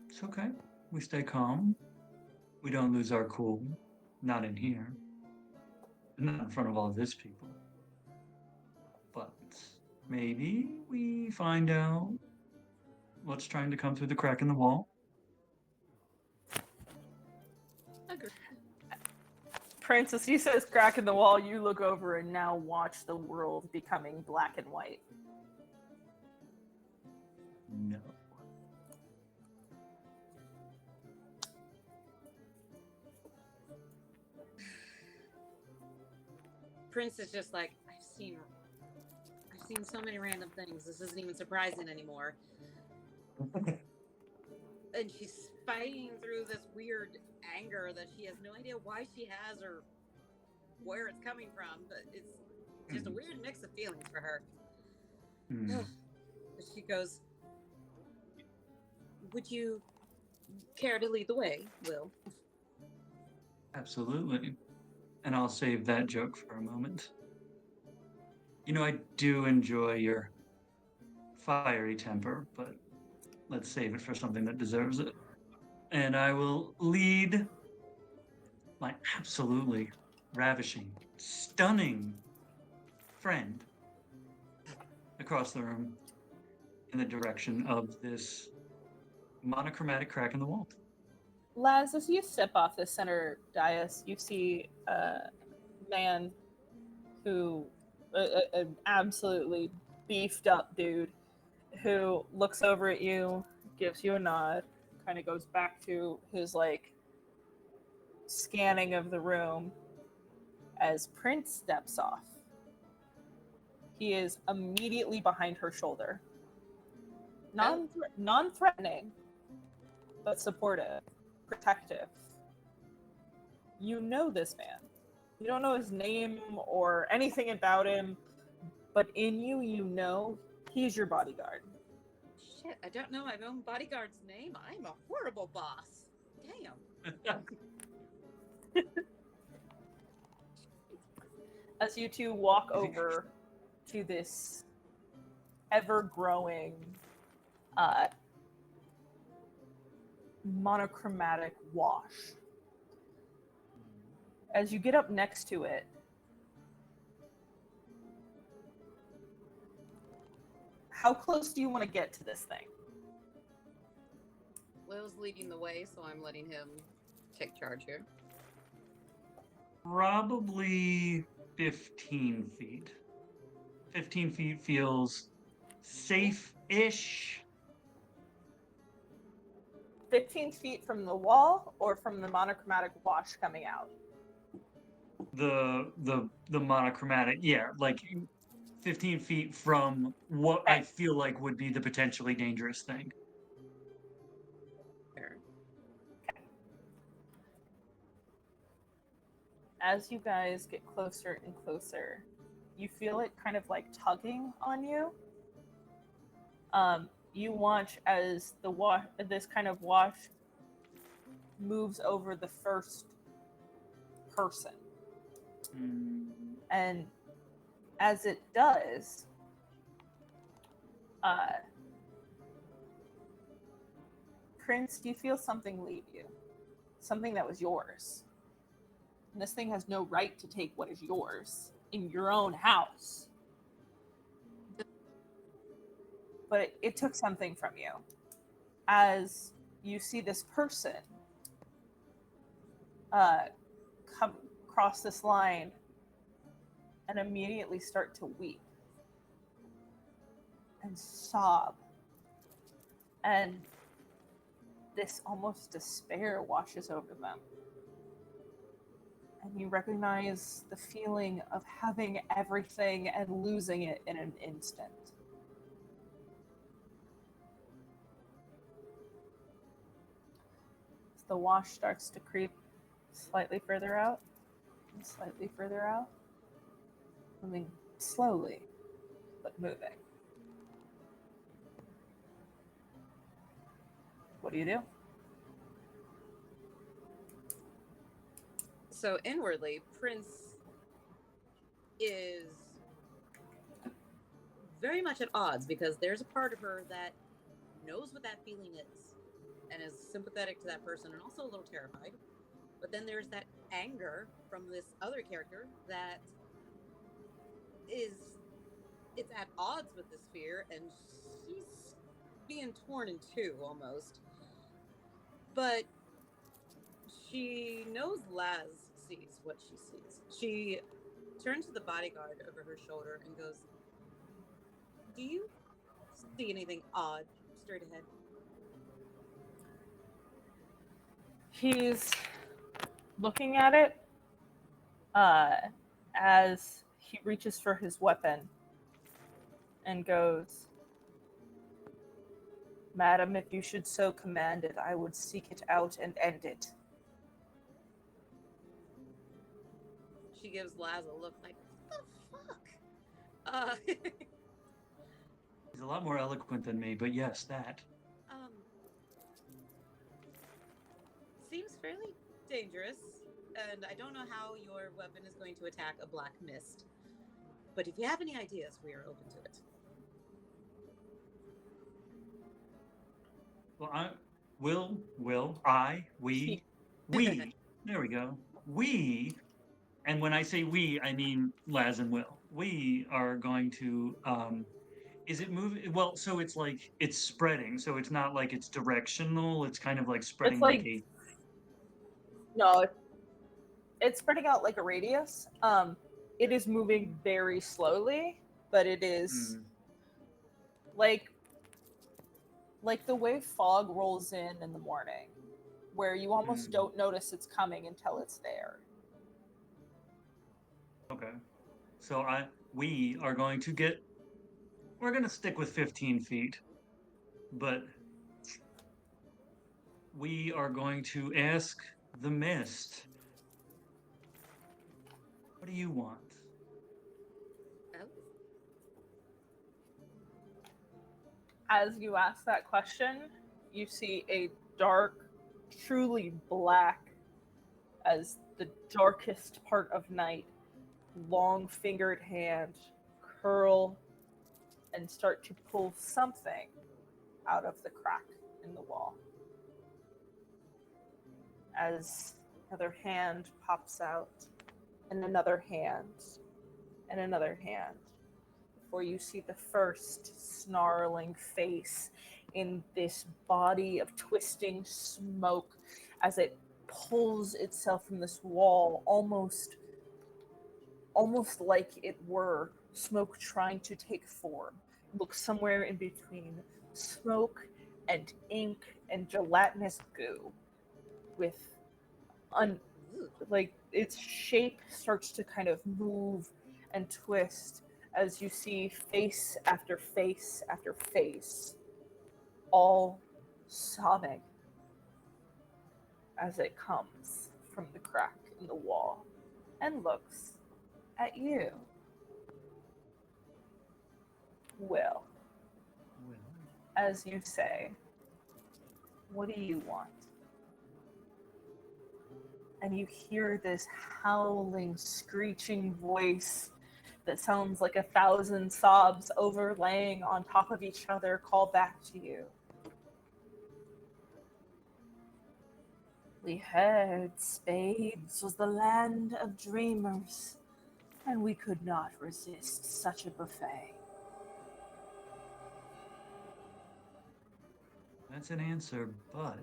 It's okay. We stay calm. We don't lose our cool. Not in here. Not in front of all of this people. But maybe we find out what's trying to come through the crack in the wall. Agreed. Princess, he says crack in the wall, you look over and now watch the world becoming black and white. No. Prince is just like, I've seen so many random things. This isn't even surprising anymore. And she's fighting through this weird anger that she has no idea why she has or where it's coming from, but it's just a weird mix of feelings for her. She goes, would you care to lead the way, Will? Absolutely. And I'll save that joke for a moment. You know, I do enjoy your fiery temper, but let's save it for something that deserves it. And I will lead my absolutely ravishing, stunning friend across the room in the direction of this monochromatic crack in the wall. Laz, as you step off the center dais, you see a man who, an absolutely beefed up dude, who looks over at you, gives you a nod, kind of goes back to his, like, scanning of the room. As Prince steps off, he is immediately behind her shoulder. Non-threatening, but supportive. Protective. You know this man. You don't know his name or anything about him, but in you, you know he's your bodyguard. Shit, I don't know my own bodyguard's name. I'm a horrible boss. Damn. As you two walk over to this ever-growing monochromatic wash. As you get up next to it, how close do you want to get to this thing? Will's leading the way, so I'm letting him take charge here. Probably 15 feet. 15 feet feels safe-ish. 15 feet from the wall or from the monochromatic wash coming out? The monochromatic, yeah, like 15 feet from what I feel like would be the potentially dangerous thing. Fair. As you guys get closer and closer, you feel it kind of like tugging on you. You watch as this kind of wash moves over the first person. And as it does, Prince, you feel something leave you. Something that was yours. And this thing has no right to take what is yours in your own house. But it took something from you. As you see this person come across this line and immediately start to weep and sob. And this almost despair washes over them. And you recognize the feeling of having everything and losing it in an instant. As the wash starts to creep slightly further out and slightly further out, moving slowly, but moving. What do you do? So inwardly, Prince is very much at odds because there's a part of her that knows what that feeling is and is sympathetic to that person and also a little terrified. But then there's that anger from this other character that it's at odds with this fear, and she's being torn in two almost. But she knows Laz sees what she sees. She turns to the bodyguard over her shoulder and goes, "Do you see anything odd straight ahead?" He's looking at it as he reaches for his weapon and goes, "Madam, if you should so command it, I would seek it out and end it." She gives Laz a look like, "What the fuck?" He's a lot more eloquent than me, but yes, that. Seems fairly dangerous, and I don't know how your weapon is going to attack a black mist. But if you have any ideas, we are open to it. Well, we, there we go. We, and when I say we, I mean Laz and Will. We are going to, is it moving? Well, so it's like, it's spreading. So it's not like it's directional. It's kind of like spreading It's like like a... No, it's spreading out like a radius. It is moving very slowly, but it is like the way fog rolls in the morning, where you almost don't notice it's coming until it's there. Okay. So we are going to we're going to stick with 15 feet, but we are going to ask the mist, what do you want? Oh. As you ask that question, you see a dark truly black as the darkest part of night, long fingered hand curl and start to pull something out of the crack in the wall. As another hand pops out, and another hand, and another hand, before you see the first snarling face in this body of twisting smoke as it pulls itself from this wall, almost like it were smoke trying to take form. Look somewhere in between smoke and ink and gelatinous goo, with like its shape starts to kind of move and twist as you see face after face after face, all sobbing as it comes from the crack in the wall and looks at you. Will, as you say, what do you want? And you hear this howling, screeching voice that sounds like 1,000 sobs overlaying on top of each other call back to you. We heard Spades was the land of dreamers, and we could not resist such a buffet. That's an answer, but...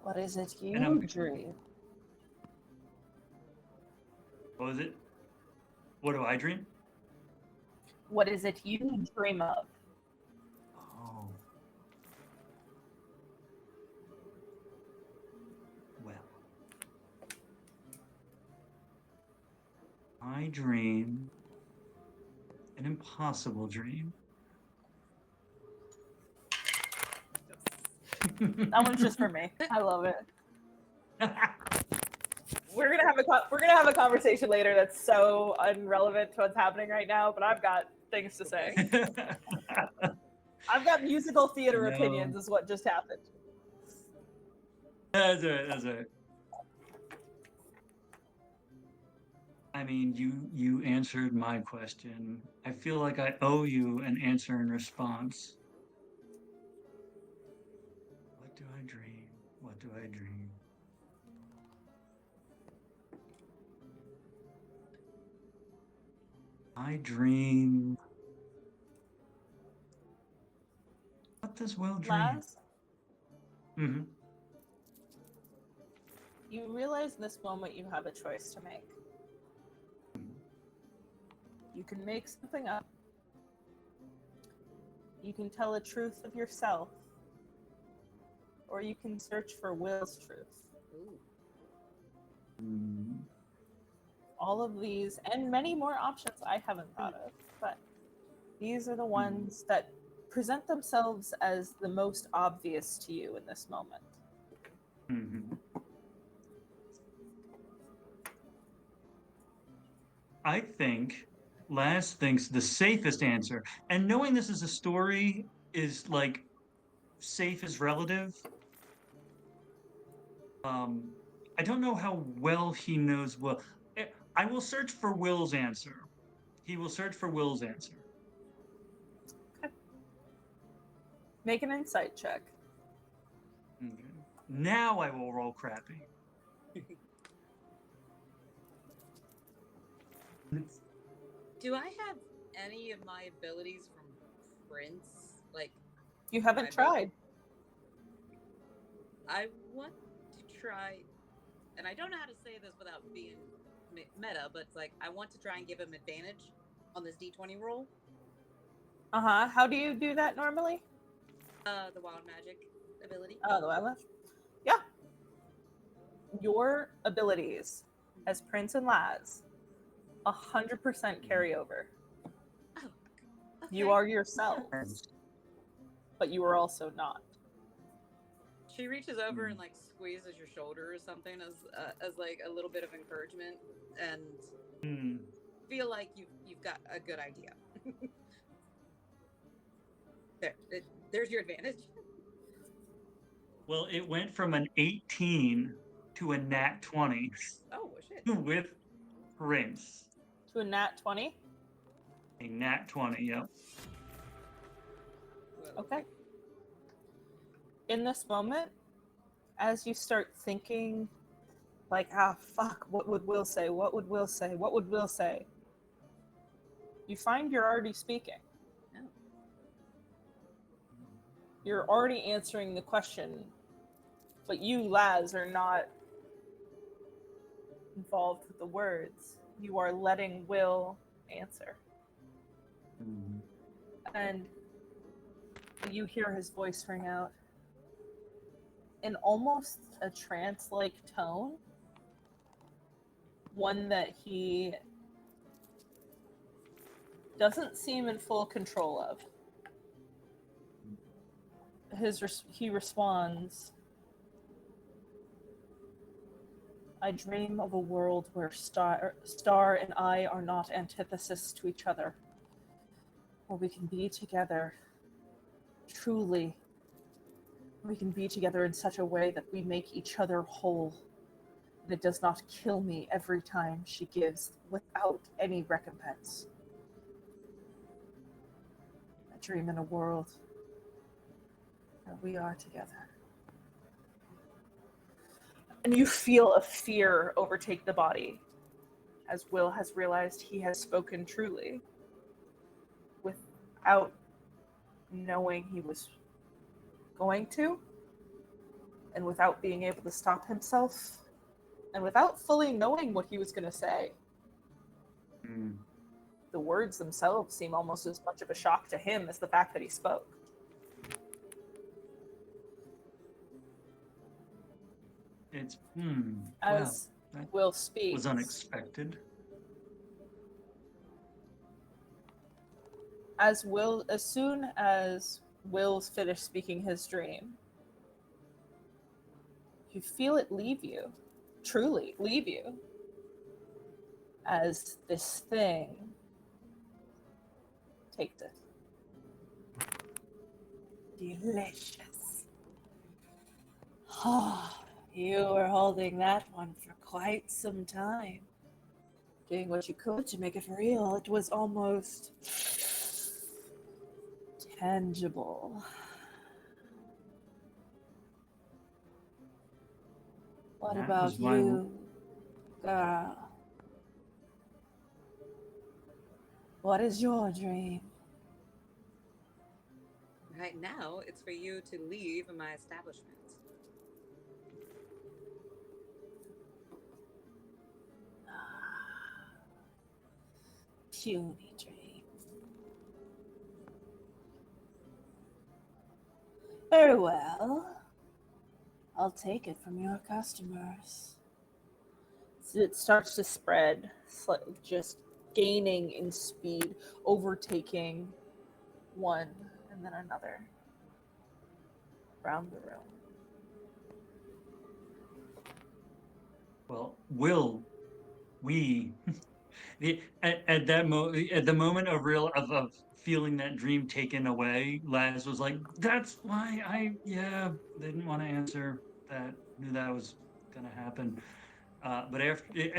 What is it you dream? What was it? What do I dream? What is it you dream of? Oh. Well. I dream an impossible dream. That one's just for me. I love it. We're gonna have a conversation later that's so irrelevant to what's happening right now, but I've got things to say. I've got musical theater opinions, is what just happened. That's it. I mean, you answered my question. I feel like I owe you an answer and response. What do I dream? What do I dream? I dream. What does Will dream? Laz, Mm-hmm. you realize in this moment you have a choice to make. You can make something up. You can tell a truth of yourself. Or you can search for Will's truth. Mm. All of these, and many more options I haven't thought of, but these are the ones that present themselves as the most obvious to you in this moment. Mm-hmm. I think Laz thinks the safest answer, and knowing this is a story is like safe is relative. I don't know how well he knows Will. I will search for Will's answer. He will search for Will's answer. Okay. Make an insight check. Okay. Now I will roll crappy. Do I have any of my abilities from Prince? Like, You haven't tried. I want to try, and I don't know how to say this without being meta, but it's like I want to try and give him advantage on this D20 roll. Uh-huh. How do you do that normally? The wild magic ability. Oh, the wild magic? Yeah. Your abilities as Prince and Laz 100% carry over. Oh, okay. You are yourselves, but you are also not. She reaches over and like squeezes your shoulder or something as like a little bit of encouragement, and feel like you've got a good idea. There's your advantage. Well, it went from an 18 to a nat 20 Oh, shit. with Prince. To a nat 20. A nat 20, yep. Okay. In this moment, as you start thinking, like, fuck, what would Will say? What would Will say? What would Will say? You find you're already speaking. Oh. You're already answering the question, but you, Laz, are not involved with the words. You are letting Will answer. Mm-hmm. And you hear his voice ring out in almost a trance-like tone, one that he doesn't seem in full control of. He responds, I dream of a world where Star and I are not antithesis to each other, where we can be together truly. We can be together in such a way that we make each other whole. And it does not kill me every time she gives without any recompense. I dream in a world where we are together. And you feel a fear overtake the body as Will has realized he has spoken truly without knowing he was going to, and without being able to stop himself, and without fully knowing what he was going to say. Mm. The words themselves seem almost as much of a shock to him as the fact that he spoke. It's, As that Will speaks, was unexpected. as soon as Will's finished speaking his dream, you feel it leave you, truly leave you, as this thing takes it. Delicious. Oh, you were holding that one for quite some time. Doing what you could to make it real. It was almost tangible. What That about was my- you, girl? What is your dream? Right now, it's for you to leave my establishment. Puny dream. Very well. I'll take it from your customers. So it starts to spread, just gaining in speed, overtaking one and then another around the room. Well, Will, we at the moment of feeling that dream taken away, Laz was like, "That's why I didn't want to answer that. Knew that was gonna happen." But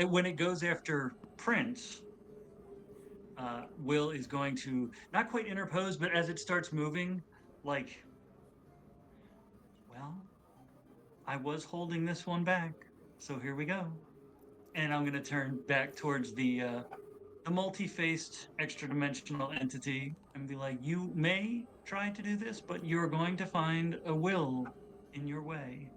when it goes after Prince, Will is going to not quite interpose, but as it starts moving, like, well, I was holding this one back, so here we go. And I'm going to turn back towards the multi-faced extra-dimensional entity and be like, you may try to do this, but you're going to find a will in your way.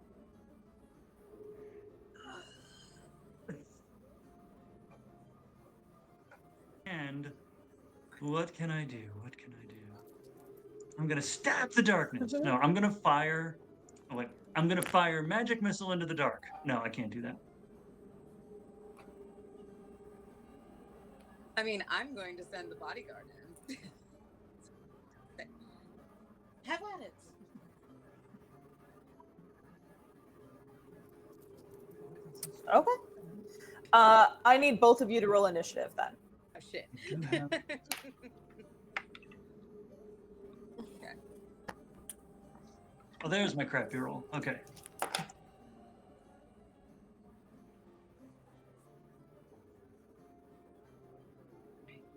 And what can I do? What can I do? I'm going to stab the darkness. No, I'm going to fire. Oh, wait. I'm going to fire magic missile into the dark. No, I can't do that. I mean, I'm going to send the bodyguard in. Have at it. Okay. I need both of you to roll initiative then. Oh, shit. Oh, there's my crappy roll. Okay.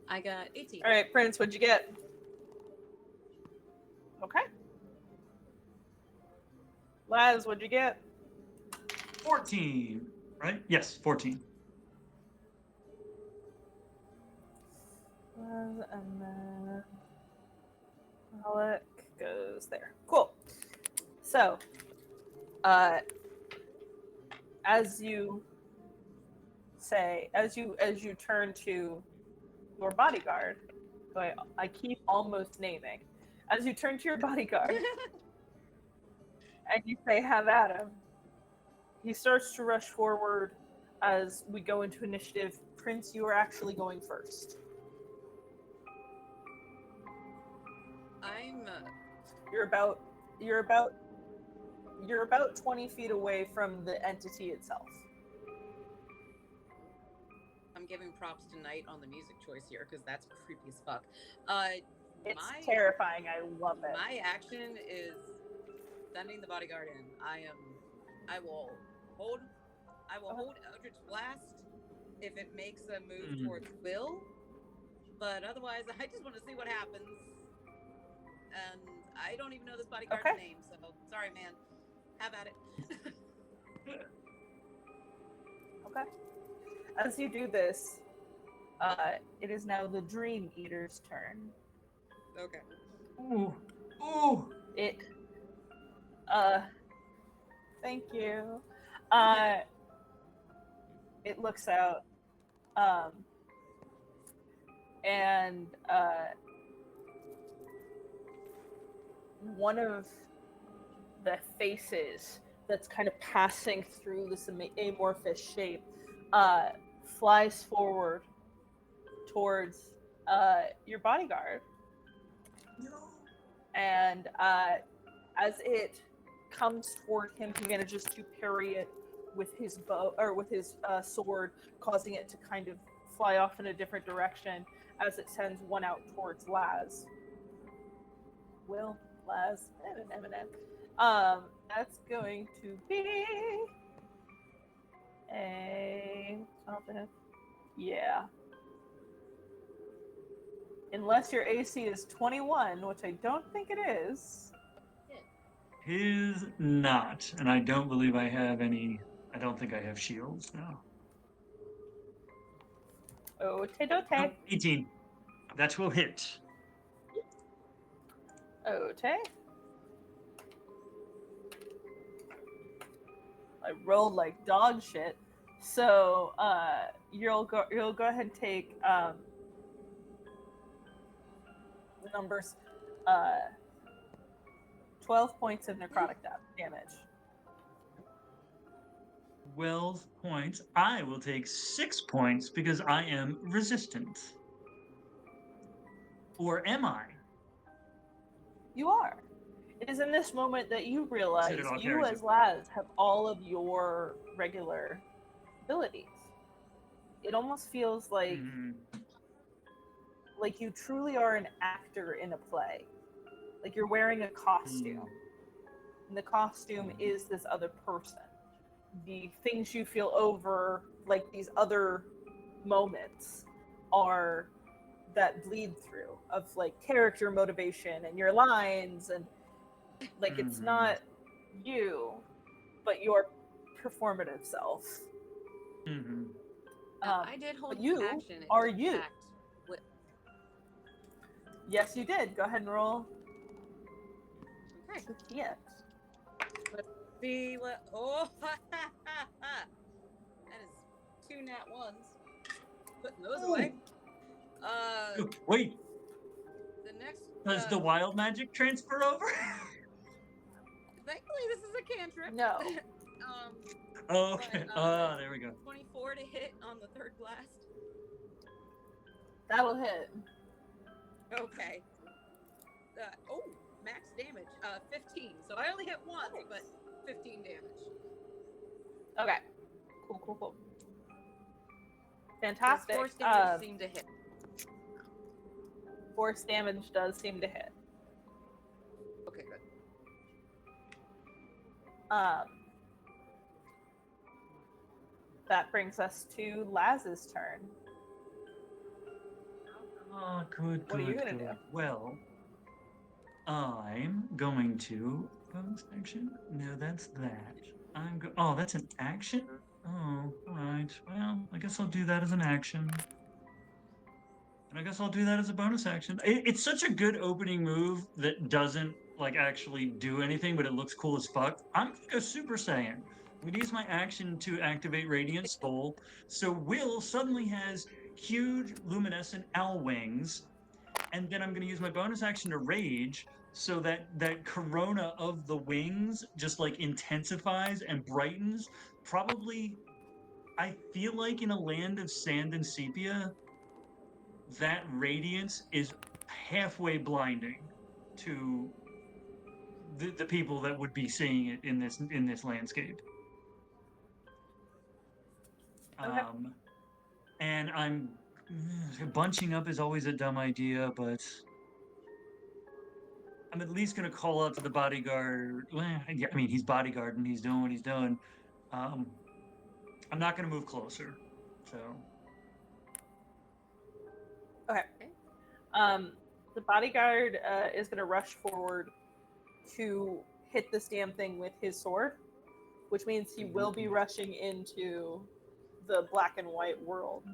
I got 18. All right, Prince, what'd you get? Okay. Laz, what'd you get? 14, right? Yes, 14. Laz, and then Alec goes there. Cool. So, as you turn to your bodyguard, so I keep almost naming. As you turn to your bodyguard and you say, "Have at him," he starts to rush forward as we go into initiative. Prince, you are actually going first. You're about 20 feet away from the entity itself. I'm giving props to Knight on the music choice here because that's creepy as fuck. It's terrifying. I love it. My action is sending the bodyguard in. I will hold Eldritch Blast if it makes a move towards Will, but otherwise I just want to see what happens. And I don't even know this bodyguard's name, so sorry, man. Have at it. Okay. As you do this, it is now the Dream Eater's turn. Okay. Ooh. Ooh. Thank you. It looks out, and one of the faces that's kind of passing through this amorphous shape flies forward towards your bodyguard. No. And as it comes toward him, he manages to parry it with his bow or with his sword, causing it to kind of fly off in a different direction as it sends one out towards Laz. Laz, Eminem. That's going to be yeah. Unless your AC is 21, which I don't think it is. Is not, and I don't believe I have any. I don't think I have shields now. Okay. Nope, 18. That will hit. Okay. I rolled like dog shit. So you'll go ahead and take the numbers 12 points of necrotic damage. 12 points. I will take 6 points because I am resistant. Or am I? You are. It is in this moment that you realize you, as Laz, have all of your regular abilities. It almost feels like like you truly are an actor in a play. Like you're wearing a costume. And the costume is this other person. The things you feel over, like these other moments, are that bleed through of like character motivation and your lines, and like it's not you, but your performative self. I did hold you action. Are you? Yes, you did. Go ahead and roll. Okay. Yes. Let's see what. Oh, that is 2 nat ones. Putting those away. Wait. The next. Does the wild magic transfer over? Thankfully, this is a cantrip. No. Okay. There we go. 24 to hit on the third blast. That'll hit. Okay. Max damage. 15. So I only hit once, but 15 damage. Okay. Cool. Fantastic. Force damage seemed to hit. Force damage does seem to hit. Okay, good. That brings us to Laz's turn. Oh, good, What are you good, gonna good. do? Well, I'm going to bonus action. No, that's that. Oh, that's an action. Oh, all right. Well, I guess I'll do that as an action. And I guess I'll do that as a bonus action. It's such a good opening move that doesn't like actually do anything, but it looks cool as fuck. I'm gonna go Super Saiyan. I'm gonna use my action to activate Radiant Soul. So Will suddenly has huge luminescent owl wings, and then I'm gonna use my bonus action to rage so that that corona of the wings just like intensifies and brightens. Probably, I feel like in a land of sand and sepia, that radiance is halfway blinding to the people that would be seeing it in this landscape. Okay. And I'm bunching up is always a dumb idea, but I'm at least gonna call out to the bodyguard. Well, yeah, I mean he's bodyguarding, he's doing what he's doing. I'm not gonna move closer, so. Okay. The bodyguard is going to rush forward to hit this damn thing with his sword, which means he will be rushing into the black and white world.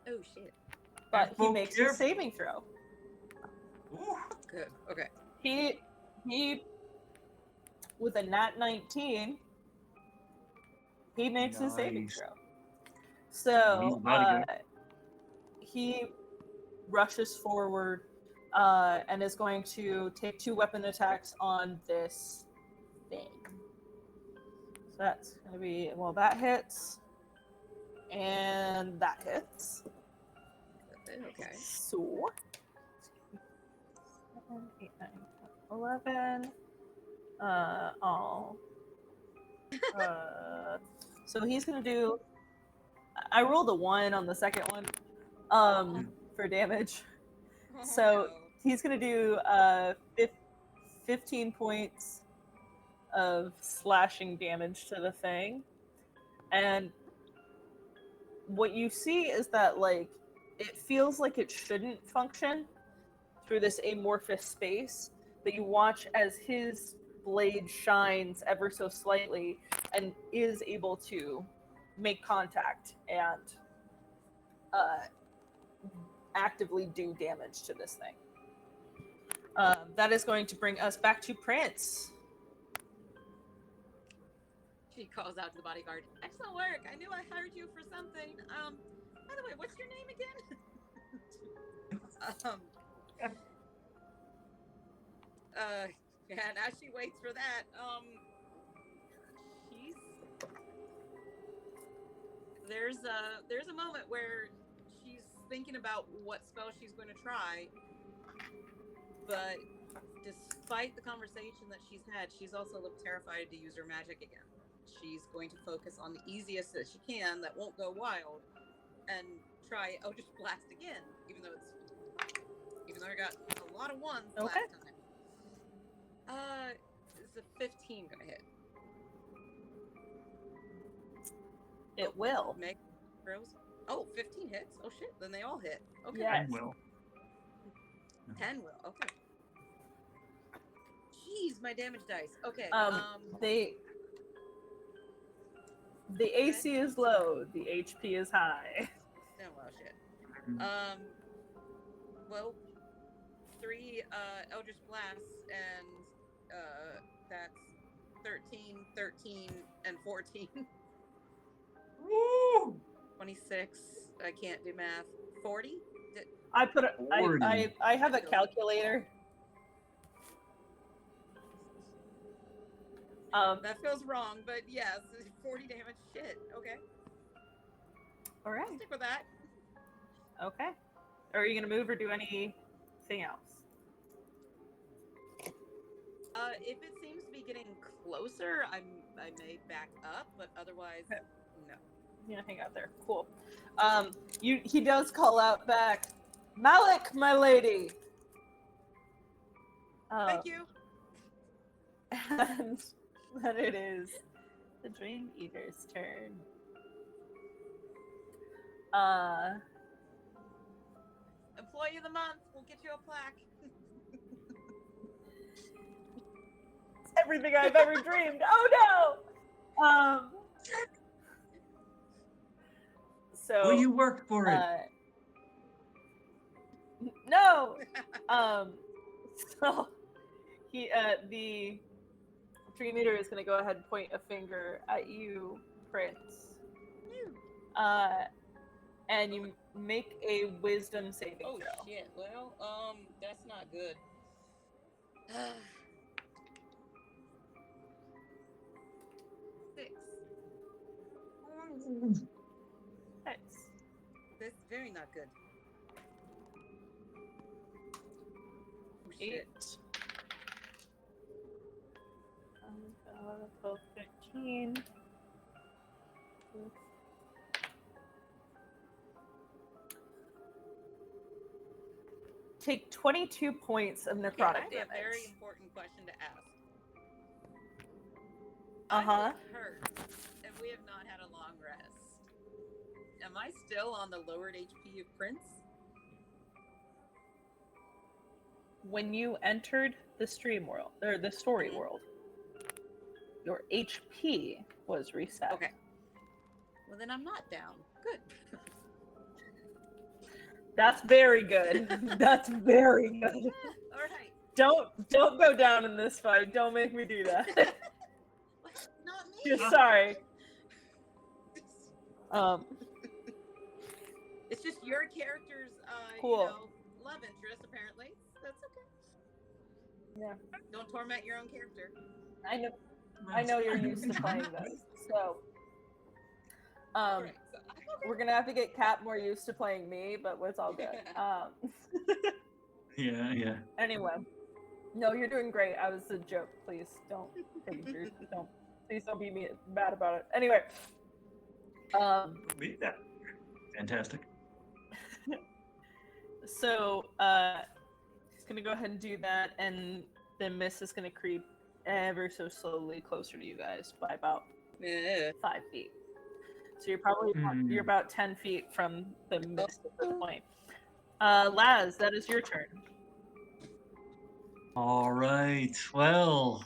Oh shit. But he makes a saving throw. Ooh. Good. Okay. He with a nat 19, he makes his saving Nice. throw. He's So a bodyguard. he rushes forward and is going to take 2 weapon attacks on this thing. So that's going to be, well, that hits. And that hits. Okay. So 7, 8, 9, 10, 11. So he's gonna do. I rolled a 1 on the second one, for damage. So no. he's gonna do 15 points of slashing damage to the thing, and what you see is that like it feels like it shouldn't function through this amorphous space, but you watch as his blade shines ever so slightly and is able to make contact and actively do damage to this thing. That is going to bring us back to Prince. She calls out to the bodyguard. Excellent work. I knew I hired you for something. By the way, what's your name again? And as she waits for that, there's a moment where she's thinking about what spell she's going to try, but despite the conversation that she's had, she's also a little terrified to use her magic again. She's going to focus on the easiest that she can that won't go wild and try Eldritch Blast again, even though I got a lot of 1s last time. Is a 15 gonna hit? It will. Make throws. Oh, 15 hits. Oh shit, then they all hit. Okay. Yes. 10 will. 10 will. Okay. Jeez, my damage dice. Okay. The AC is low, the HP is high. Oh well, shit. Well, 3 Eldritch Blasts, and that's 13, and 14. Woo! 26. I can't do math. 40? I put a, 40. I have a calculator. That feels wrong, but yes, 40 damage. Shit. Okay. All right. I'll stick with that. Okay. Are you gonna move or do anything else? If it seems to be getting closer, I may back up, but otherwise, Okay. no. Yeah, hang out there. Cool. He does call out back, Malik, my lady. Thank you. And then it is the Dream Eater's turn. Employee of the month. We'll get you a plaque. It's everything I've ever dreamed. Oh no! So Well, you worked for it. No. So the Dream Eater is going to go ahead and point a finger at you, Prince. And you make a Wisdom saving throw. Oh shit! Well, that's not good. 6. Nice. That's very not good. Oh, 8. shit. 12, 13. Take 22 points of necrotic Okay, I have damage. a very important question to ask. Uh-huh. I was hurt, and we have not had a long rest. Am I still on the lowered HP of Prince? When you entered the stream world, or the story world, your HP was reset. Okay. Well, then I'm not down. Good. That's very good. That's very good. All right. Don't go down in this fight. Don't make me do that. Not me. Just sorry. It's just your character's, Cool. love interest. Apparently, that's okay. Yeah. Don't torment your own character. I know you're used to playing this, so Right, so we're gonna have to get Cap more used to playing me, but it's all good. Yeah. Anyway, no, you're doing great. I was a joke. Please don't please don't be mad about it. Anyway, Yeah. Fantastic. so he's gonna go ahead and do that, and the mist is gonna creep ever so slowly closer to you guys by about 5 feet. So you're probably you're about 10 feet from the mist at this point. Laz, that is your turn. All right. Well,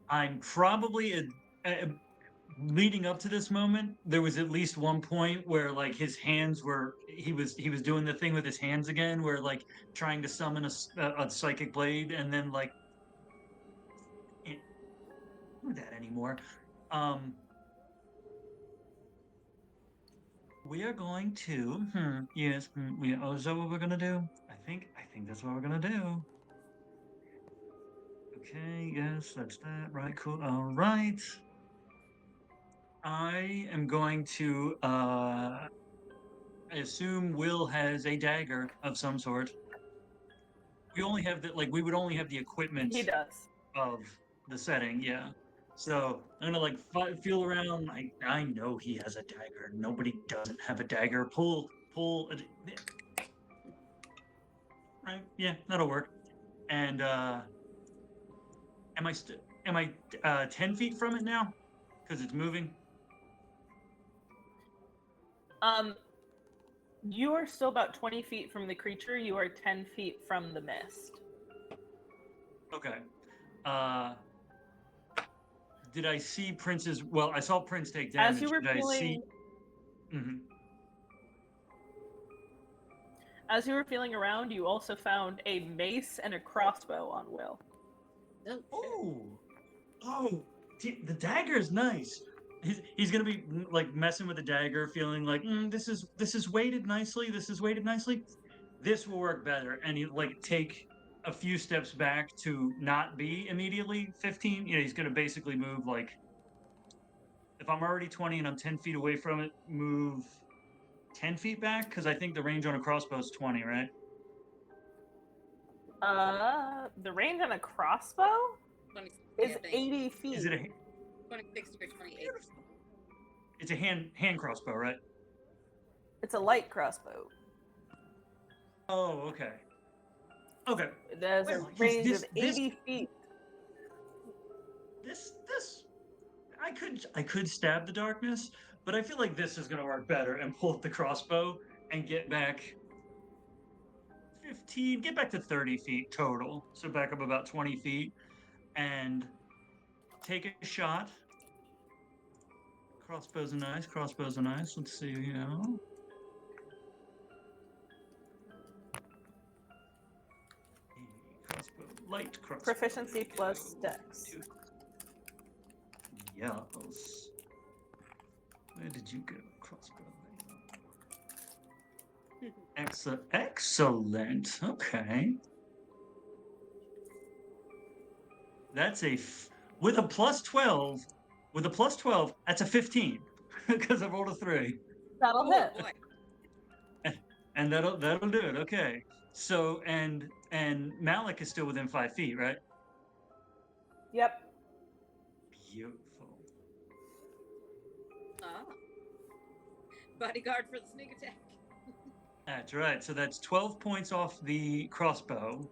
I'm probably leading up to this moment. There was at least one point where like his hands were he was doing the thing with his hands again, where like trying to summon a psychic blade, and then like can't do that anymore. We are going to. Yes. Is that what we're gonna do? I think that's what we're gonna do. Okay. Yes, that's that. Right. Cool. All right. I am going to. I assume Will has a dagger of some sort. We only have we would only have the equipment He does. of the setting. Yeah. So I'm gonna feel around. I know he has a dagger. Nobody doesn't have a dagger. Pull. Right. Yeah, that'll work. And am I 10 feet from it now? Because it's moving. You are still about 20 feet from the creature. You are 10 feet from the mist. Okay. Did I see Prince's? Well, I saw Prince take damage. As you were Did feeling, I see? Mm-hmm. As you were feeling around, you also found a mace and a crossbow on Will. Oh, the dagger is nice. He's gonna be like messing with the dagger, feeling like this is weighted nicely. This is weighted nicely. This will work better, and he take a few steps back to not be immediately 15. He's gonna basically move like if I'm already 20 and I'm 10 feet away from it, move 10 feet back because I think the range on a crossbow is 20, right? The range on a crossbow is 80 feet. Is it a 26 or 28? It's a hand crossbow, right? It's a light crossbow. Oh, okay. Okay. There's a Well, range this- of 80 feet. This I could stab the darkness, but I feel like this is gonna work better and pull up the crossbow and get back 15, get back to 30 feet total. So back up about 20 feet and take a shot. Crossbows are nice, crossbows are nice. Let's see, you know. Crossbow, light crossbow. Proficiency there we plus go. dex. Yes. Where did you go, crossbow? Excellent. Okay. That's with a plus 12. With a plus 12, that's a 15 because I rolled a 3. That'll hit. Boy. And that'll do it. Okay. So and Malik is still within 5 feet, right? Yep. Beautiful. Ah. Bodyguard for the sneak attack. That's right. So that's 12 points off the crossbow.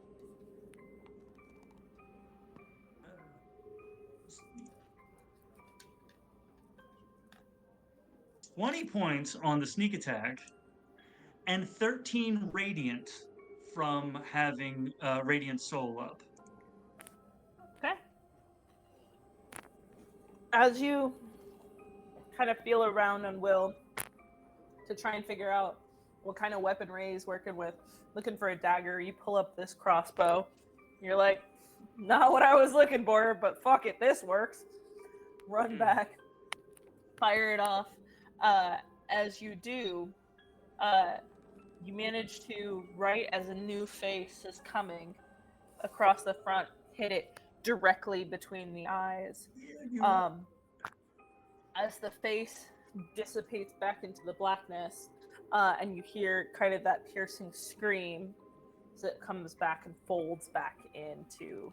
20 points on the sneak attack, and 13 radiant from having radiant soul up. Okay. As you kind of feel around on Will to try and figure out what kind of weaponry he's working with, looking for a dagger, you pull up this crossbow. You're like, not what I was looking for, but fuck it, this works. Run back, fire it off. As you do, you manage to, right as a new face is coming across the front, hit it directly between the eyes. As the face dissipates back into the blackness, and you hear kind of that piercing scream as it comes back and folds back into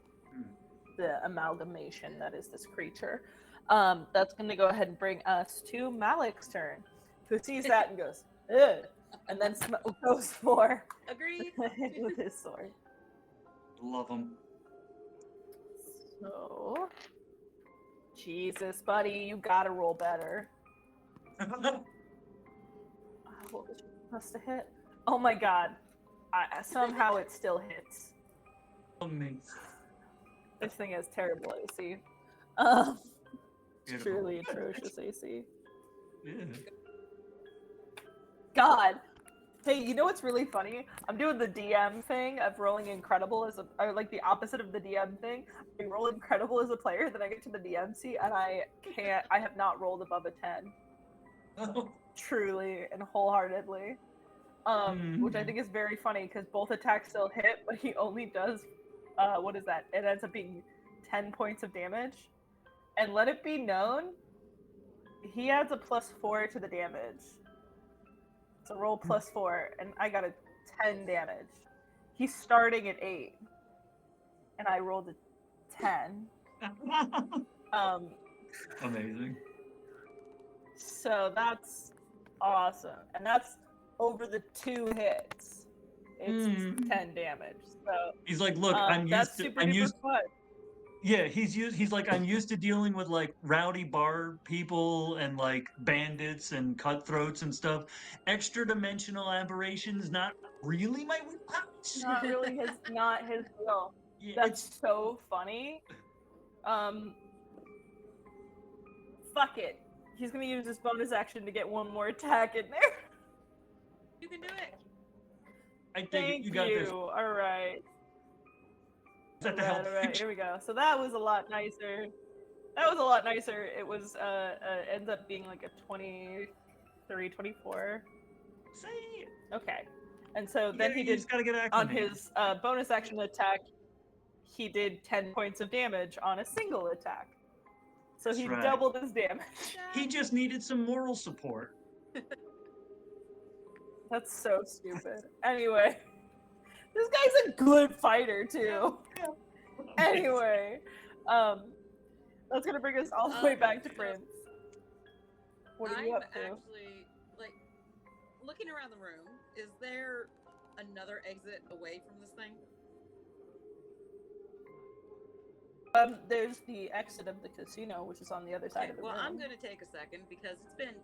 the amalgamation that is this creature. That's going to go ahead and bring us to Malik's turn, who sees that and goes, ugh, and then goes for Agreed. with his sword. Love them. So, Jesus, buddy, you gotta roll better. What was you supposed to hit? Oh my god. Somehow it still hits. Amazing. This thing has terrible AC. It's Beautiful. truly atrocious AC. Yeah. God. Hey, you know what's really funny? I'm doing the DM thing of rolling incredible or like the opposite of the DM thing. I roll incredible as a player, then I get to the DM seat and I have not rolled above a 10. Oh. Truly and wholeheartedly. Which I think is very funny because both attacks still hit, but he only does, what is that? It ends up being 10 points of damage. And let it be known, he adds a +4 to the damage. So roll +4, and I got a 10 damage. He's starting at 8, and I rolled a 10. Amazing. So that's awesome, and that's over the 2 hits. It's 10 damage. So He's like, look, I'm used. Yeah, he's like, I'm used to dealing with like rowdy bar people and like bandits and cutthroats and stuff. Extra dimensional aberrations, not really my wheelhouse. not his deal. Yeah, That's so funny. Fuck it. He's gonna use his bonus action to get one more attack in there. You can do it. I think Thank you got this. All right. Is that the help? All right, here we go. So that was a lot nicer. It was ends up being like a 23, 24. See? Okay. And so then he You did just gotta get on acclimated. his bonus action attack, he did 10 points of damage on a single attack. So he That's right. doubled his damage. He just needed some moral support. That's so stupid. Anyway, this guy's a good fighter too. Anyway, that's gonna bring us all the way back to Prince. What are you up to? I'm actually, like, looking around the room. Is there another exit away from this thing? There's the exit of the casino, which is on the other side of the room. Well, I'm going to take a second because it's been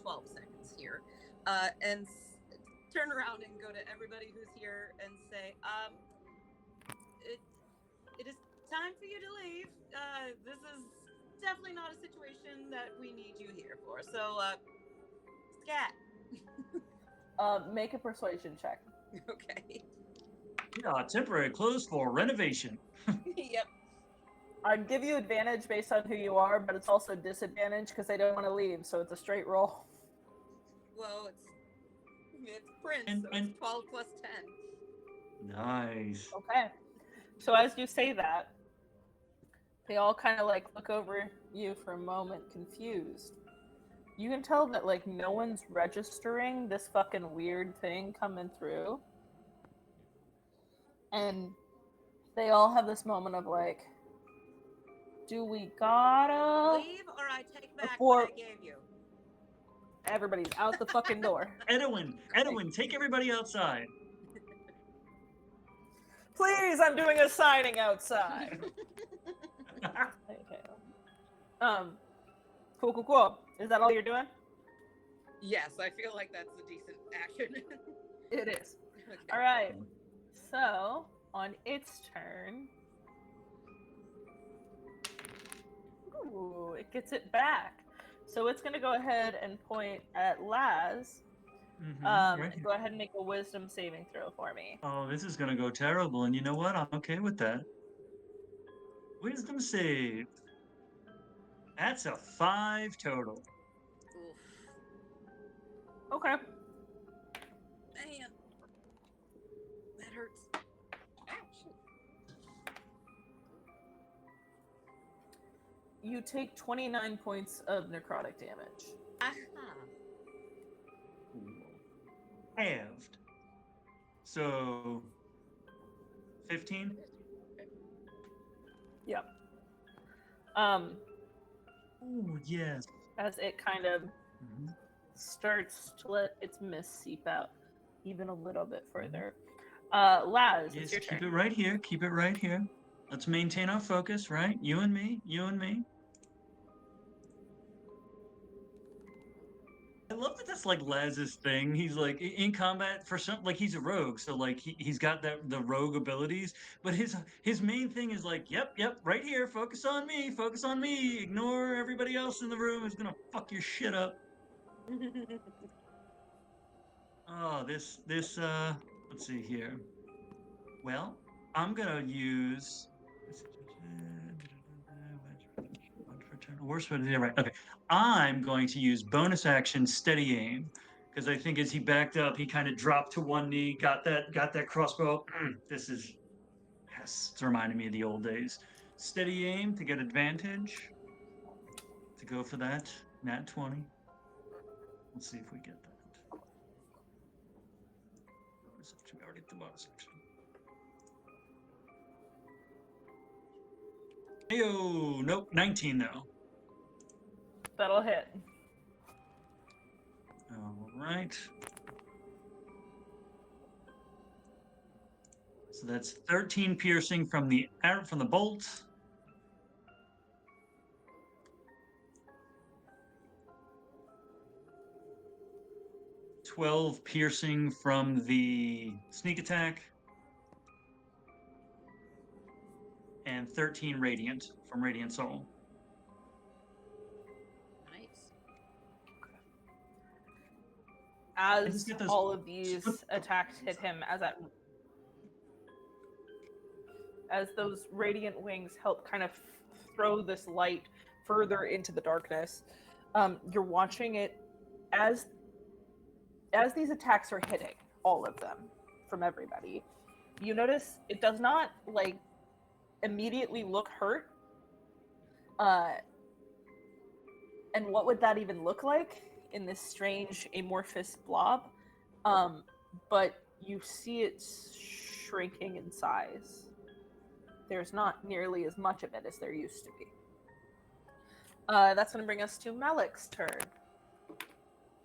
12 seconds here, and turn around and go to everybody who's here and say, it is time for you to leave. This is definitely not a situation that we need you here for. So, scat. Make a persuasion check. Okay. Yeah, temporary clothes for renovation. Yep. I'd give you advantage based on who you are, but it's also disadvantage because they don't want to leave, so it's a straight roll. Well, it's Prince, And- so and- it's 12 plus 10. Nice. Okay. So as you say that, they all kind of like look over you for a moment, confused. You can tell that like no one's registering this fucking weird thing coming through. And they all have this moment of like, do we gotta Leave or I take back Before- what I gave you. Everybody's out the fucking door. Edwin, take everybody outside. Please, I'm doing a signing outside. Okay. Cool. Is that all you're doing? Yes, I feel like that's a decent action. It is. Okay. All right. So, on its turn, ooh, it gets it back. So it's going to go ahead and point at Laz. Right here. Go ahead and make a wisdom saving throw for me. Oh, this is gonna go terrible, and you know what? I'm okay with that. Wisdom save. That's a 5 total. Oof. Okay. Man. That hurts. Ouch. You take 29 points of necrotic damage. Aha. Halved. So 15. Yep. Oh yes. As it kind of Mhm. starts to let its mist seep out even a little bit further. Laz, Yes, it's your keep turn. it right here. Keep it right here. Let's maintain our focus, right? You and me. I love that that's like Laz's thing. He's like in combat for some, like he's a rogue, so like he's got the rogue abilities. But his main thing is like, yep, right here. Focus on me. Ignore everybody else in the room is gonna fuck your shit up. Oh, this let's see here. Well, I'm gonna use worst way to do it, right. Okay. I'm going to use bonus action steady aim. Because I think as he backed up, he kind of dropped to one knee, got that crossbow. This is yes, it's reminding me of the old days. Steady aim to get advantage. To go for that. Nat 20. Let's see if we get that. Bonus action. We already did the bonus action. Heyo, nope, 19 though. That'll hit. All right. So that's 13 piercing from the bolt. $12 piercing from the sneak attack. And 13 radiant from Radiant Soul. Nice. As just get those- all of these attacks hit him, as those radiant wings help kind of throw this light further into the darkness, you're watching it as these attacks are hitting, all of them, from everybody. You notice it does not like immediately look hurt. And what would that even look like in this strange amorphous blob? But you see it shrinking in size. There's not nearly as much of it as there used to be. That's going to bring us to Malik's turn.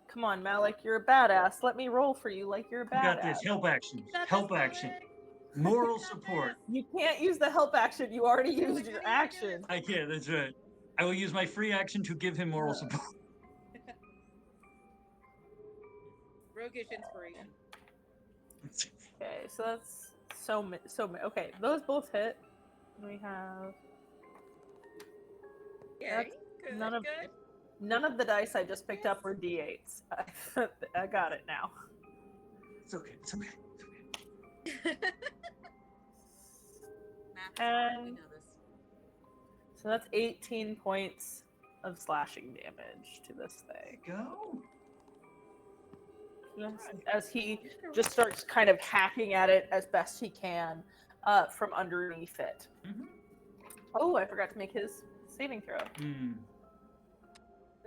Come on, Malik, you're a badass. Let me roll for you like you're a I got badass. this. Help action. Got Help this, action. Malik. Moral support. You can't use the help action. You already used your action. I can't, that's right. I will use my free action to give him moral support. Roguish inspiration. Okay, so that's okay. Those both hit. We have Okay, good, none of good. none of the dice I just picked up were d8s. I got it now. It's okay, it's okay. Math is hard, we And know this. so that's 18 points of slashing damage to this thing. Go. As he just starts kind of hacking at it as best he can from underneath it. Mhm. Oh, I forgot to make his saving throw. Mm.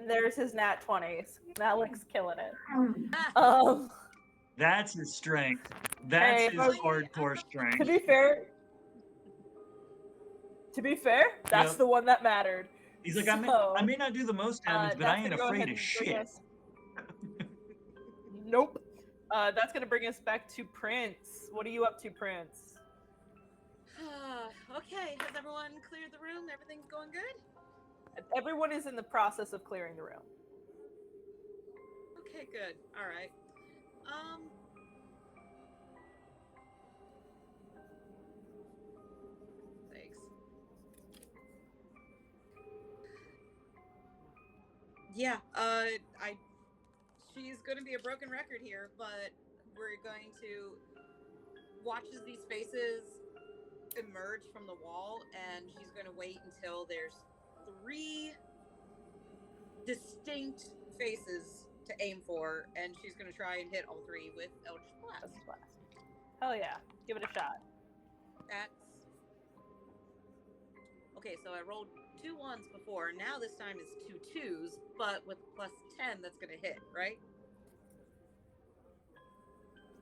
There's his nat 20s. Malik's killing it. Ah, That's his strength. That's Hey, his folks, hardcore to strength. be fair, that's Yep. the one that mattered. He's like, So, I may not do the most damage, but I that's ain't gonna go ahead afraid of and bring shit. us- Nope. That's gonna bring us back to Prince. What are you up to, Prince? okay, has everyone cleared the room? Everything's going good? Everyone is in the process of clearing the room. Okay, good. All right. Thanks. Yeah, she's going to be a broken record here, but we're going to watch as these faces emerge from the wall, and she's going to wait until there's 3 distinct faces to aim for, and she's going to try and hit all 3 with Eldritch Blast. Hell yeah. Give it a shot. That's okay. So I rolled 2 1s before. Now this time it's 2 2s, but with plus 10, that's going to hit, right?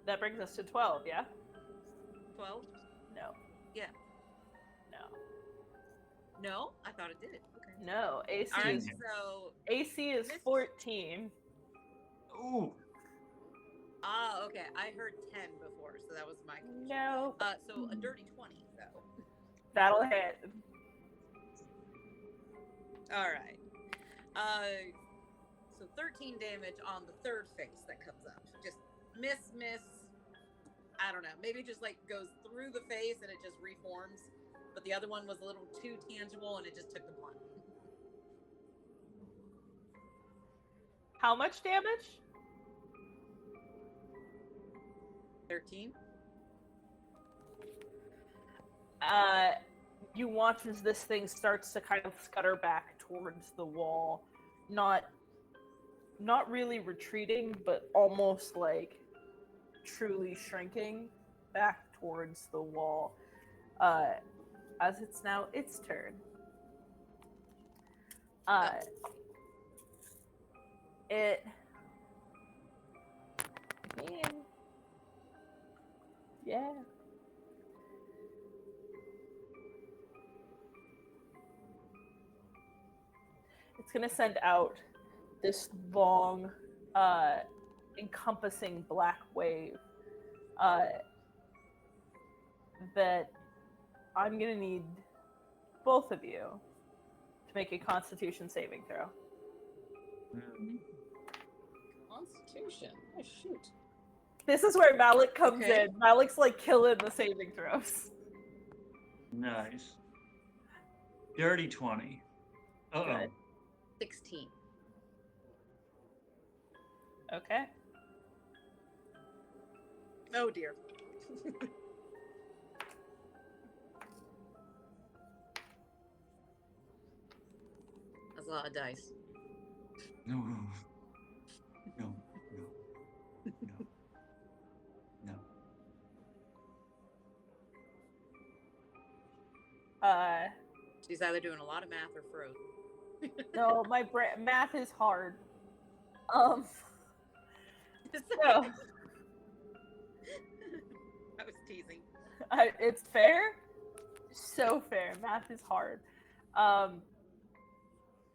That brings us to 12, yeah? 12? No. Yeah. No. No, I thought it did. Okay. No. AC All right. is So AC is Missed. 14. Ooh. okay. I heard 10 before, so that was my confusion. No. So a dirty 20, though. That'll hit. All right. So 13 damage on the 3rd face that comes up. Just miss. I don't know. Maybe it just like goes through the face and it just reforms. But the other one was a little too tangible and it just took the blunt. How much damage? 13. You watch as this thing starts to kind of scutter back towards the wall. Not really retreating, but almost like truly shrinking back towards the wall. As it's now its turn. It man. Yeah. It's gonna send out this long, encompassing black wave that I'm gonna need both of you to make a Constitution saving throw. Constitution. Oh, shoot. This is where Malik comes Okay. in. Malik's like killing the saving throws. Nice. Dirty 20. Uh-oh. Good. 16. Okay. Oh, dear. That's a lot of dice. No. No. She's either doing a lot of math or froze. No, math is hard. So, So, I was teasing. it's fair. So fair. Math is hard.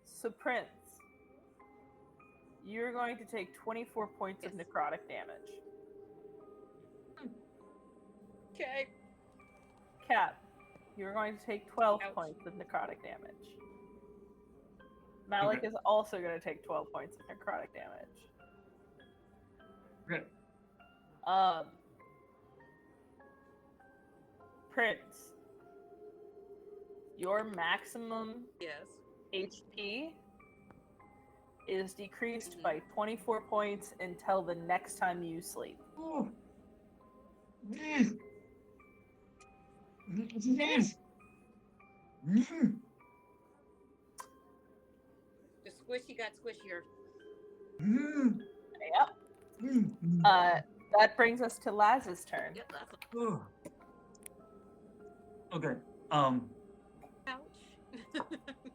So Prince, you're going to take 24 points of Yes. necrotic damage. Okay. ScreenCap, you're going to take 12 Ouch. points of necrotic damage. Malik is also going to take 12 points of necrotic damage. Okay. Prince, your maximum Yes. HP is decreased by 24 points until the next time you sleep. Oh. Mm. Mm. Mm. The squishy got squishier. Mm. Yep. Mm. That brings us to Laz's turn. Yep, that's Oh. Okay. ouch.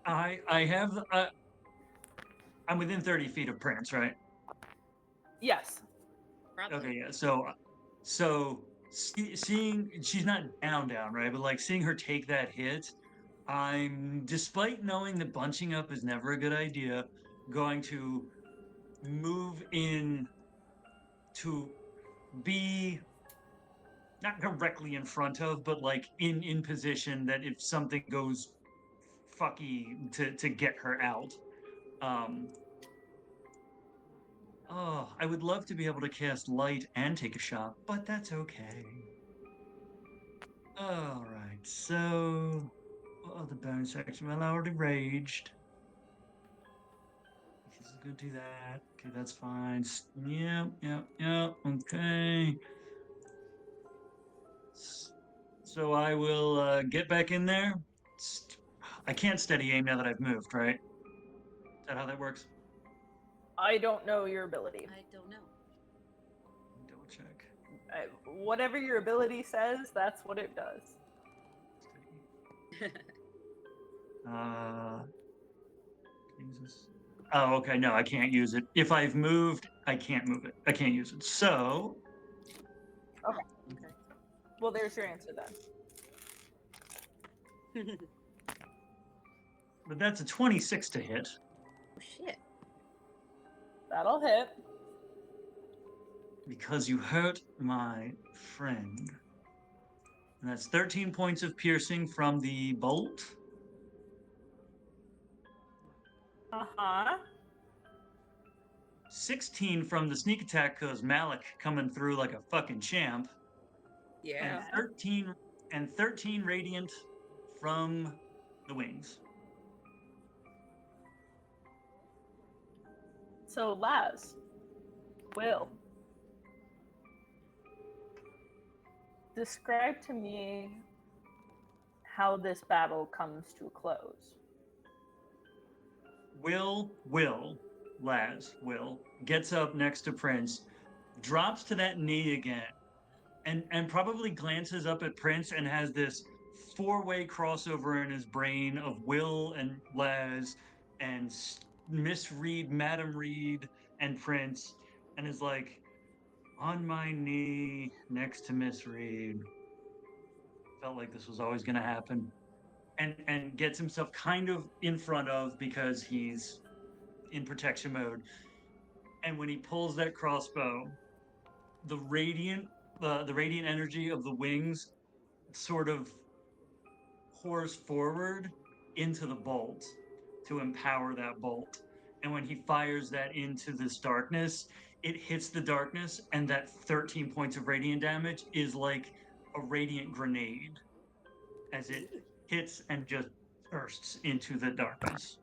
I have I'm within 30 feet of Prince, right? Yes. Probably. Okay, yeah. So seeing she's not down, right? But like seeing her take that hit, I'm, despite knowing that bunching up is never a good idea, going to move in to be not directly in front of, but like in position that if something goes fucky to get her out. Oh, I would love to be able to cast light and take a shot, but that's okay. All right, so what other bonus action? Well, I already raged. This is gonna do that. Okay, that's fine. Yep. Okay. So I will get back in there. I can't steady aim now that I've moved, right? Is that how that works? I don't know your ability. I don't know. Double check. Whatever your ability says, that's what it does. Steady. Jesus. Oh, okay. No, I can't use it. If I've moved, I can't move it. I can't use it. So. Okay. Well, there's your answer then. But that's a 26 to hit. Oh, shit. That'll hit. Because you hurt my friend. And that's 13 points of piercing from the bolt. Uh-huh. 16 from the sneak attack because Malik coming through like a fucking champ. Yeah. And 13 radiant from the wings. So, Laz, Will, describe to me how this battle comes to a close. Will gets up next to Prince, drops to that knee again, and probably glances up at Prince and has this four-way crossover in his brain of Will and Laz and Miss Reed, Madam Reed, and Prince, and is like, on my knee next to Miss Reed. Felt like this was always going to happen. And gets himself kind of in front of because he's in protection mode. And when he pulls that crossbow, the radiant energy of the wings sort of pours forward into the bolt to empower that bolt. And when he fires that into this darkness, it hits the darkness, and that 13 points of radiant damage is like a radiant grenade as it hits and just bursts into the darkness.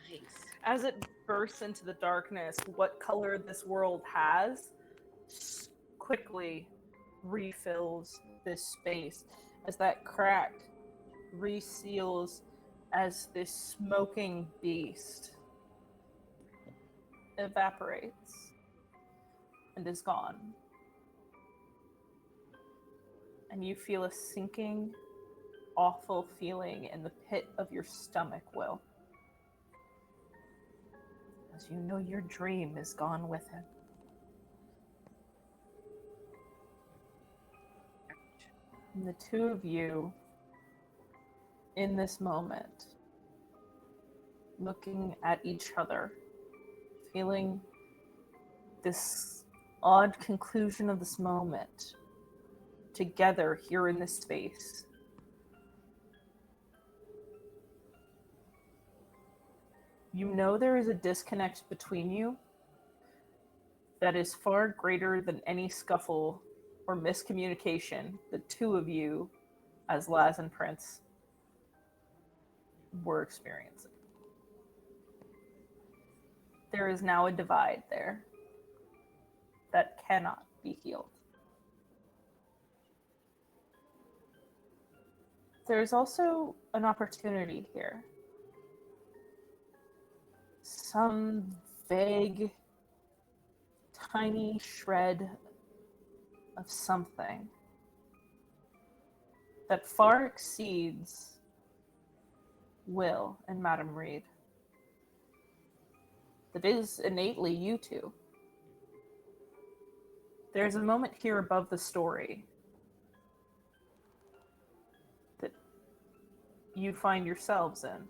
Nice. As it bursts into the darkness, what color this world has quickly refills this space as that crack reseals as this smoking beast evaporates and is gone. And you feel a sinking, awful feeling in the pit of your stomach, Will. As you know your dream is gone with him. And the two of you, in this moment, looking at each other, feeling this odd conclusion of this moment, together here in this space. You know there is a disconnect between you that is far greater than any scuffle or miscommunication the two of you, as Laz and Prince, were experiencing. There is now a divide there that cannot be healed. There's also an opportunity here. Some vague, tiny shred of something that far exceeds Will and Madame Reed. That is innately you two. There's a moment here above the story that you find yourselves in.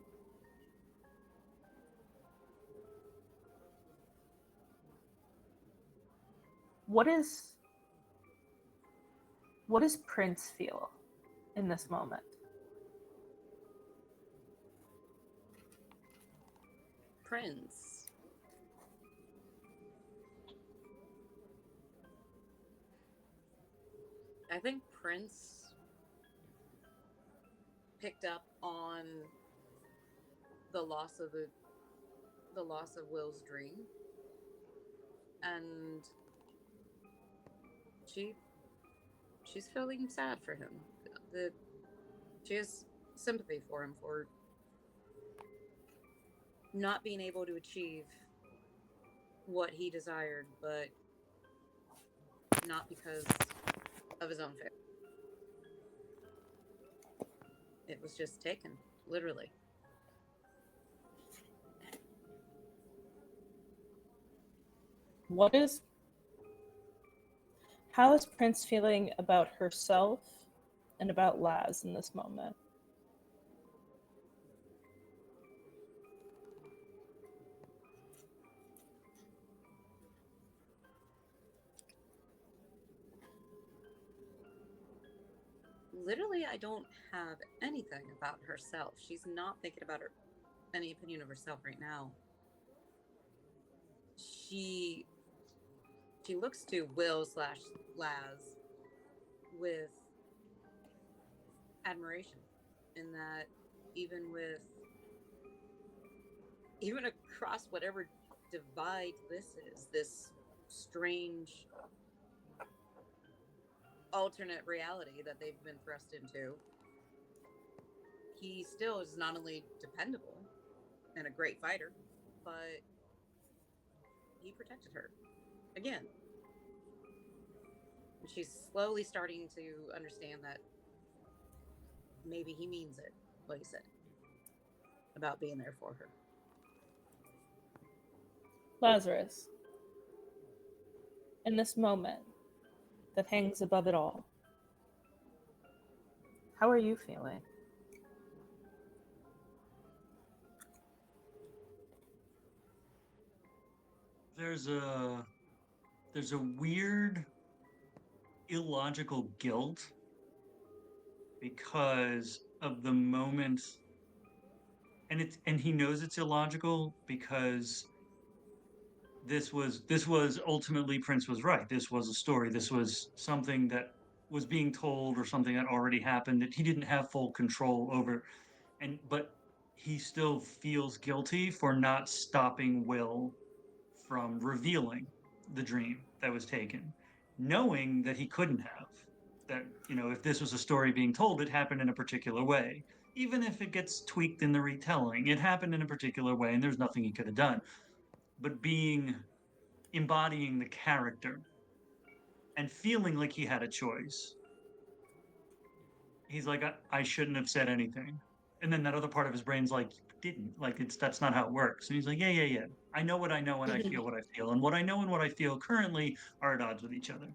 What does Prince feel in this moment? Prince. I think Prince picked up on the loss of Will's dream, and she's feeling sad for him. She has sympathy for him for not being able to achieve what he desired, but not because of his own failure. It was just taken, literally. How is Prince feeling about herself and about Laz in this moment? Literally, I don't have anything about herself. She's not thinking about any opinion of herself right now. She looks to Will / Laz with admiration, in that even across whatever divide this is, this strange alternate reality that they've been thrust into, he still is not only dependable and a great fighter, but he protected her again. And she's slowly starting to understand that maybe he means it, what he said about being there for her. Lazarus, in this moment that hangs above it all, how are you feeling? There's a weird illogical guilt because of the moment, and he knows it's illogical because this was ultimately, Prince was right. This was a story. This was something that was being told, or something that already happened that he didn't have full control over. But he still feels guilty for not stopping Will from revealing the dream that was taken, knowing that he couldn't have. That, if this was a story being told, it happened in a particular way. Even if it gets tweaked in the retelling, it happened in a particular way, and there's nothing he could have done. But embodying the character and feeling like he had a choice, he's like, I shouldn't have said anything. And then that other part of his brain's like, you didn't. Like, that's not how it works. And he's like, yeah. I know what I know, and I feel what I feel. And what I know and what I feel currently are at odds with each other.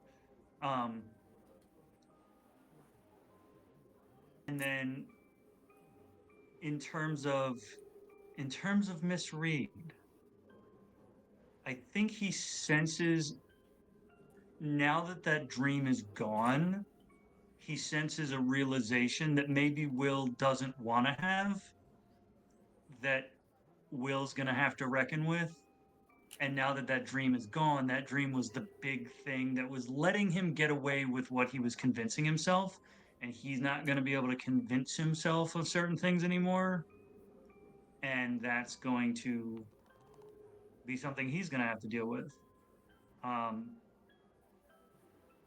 And then in terms of Miss Reed, I think he senses, now that dream is gone, he senses a realization that maybe Will doesn't want to have, that Will's going to have to reckon with. And now that that dream is gone, that dream was the big thing that was letting him get away with what he was convincing himself. And he's not going to be able to convince himself of certain things anymore. And that's going to be something he's going to have to deal with.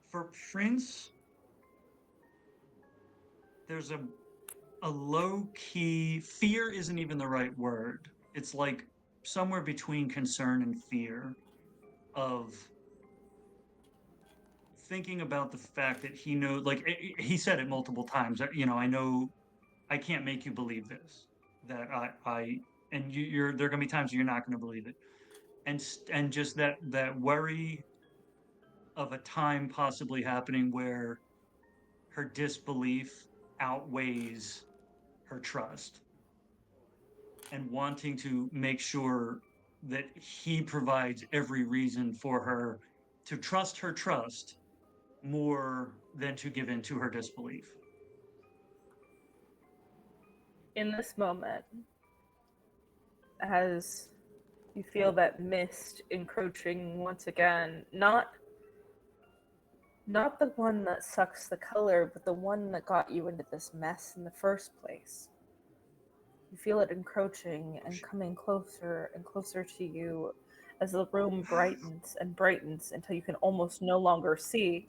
For Prince, there's a low key fear isn't even the right word. It's like somewhere between concern and fear of thinking about the fact that he knows, like he said it multiple times. I know I can't make you believe this. That I and you're there are gonna be times you're not gonna believe it, and just that worry of a time possibly happening where her disbelief outweighs her trust, and wanting to make sure that he provides every reason for her to trust her trust more than to give in to her disbelief. In this moment, as you feel that mist encroaching once again, not the one that sucks the color, but the one that got you into this mess in the first place. You feel it encroaching and coming closer and closer to you as the room brightens and brightens until you can almost no longer see.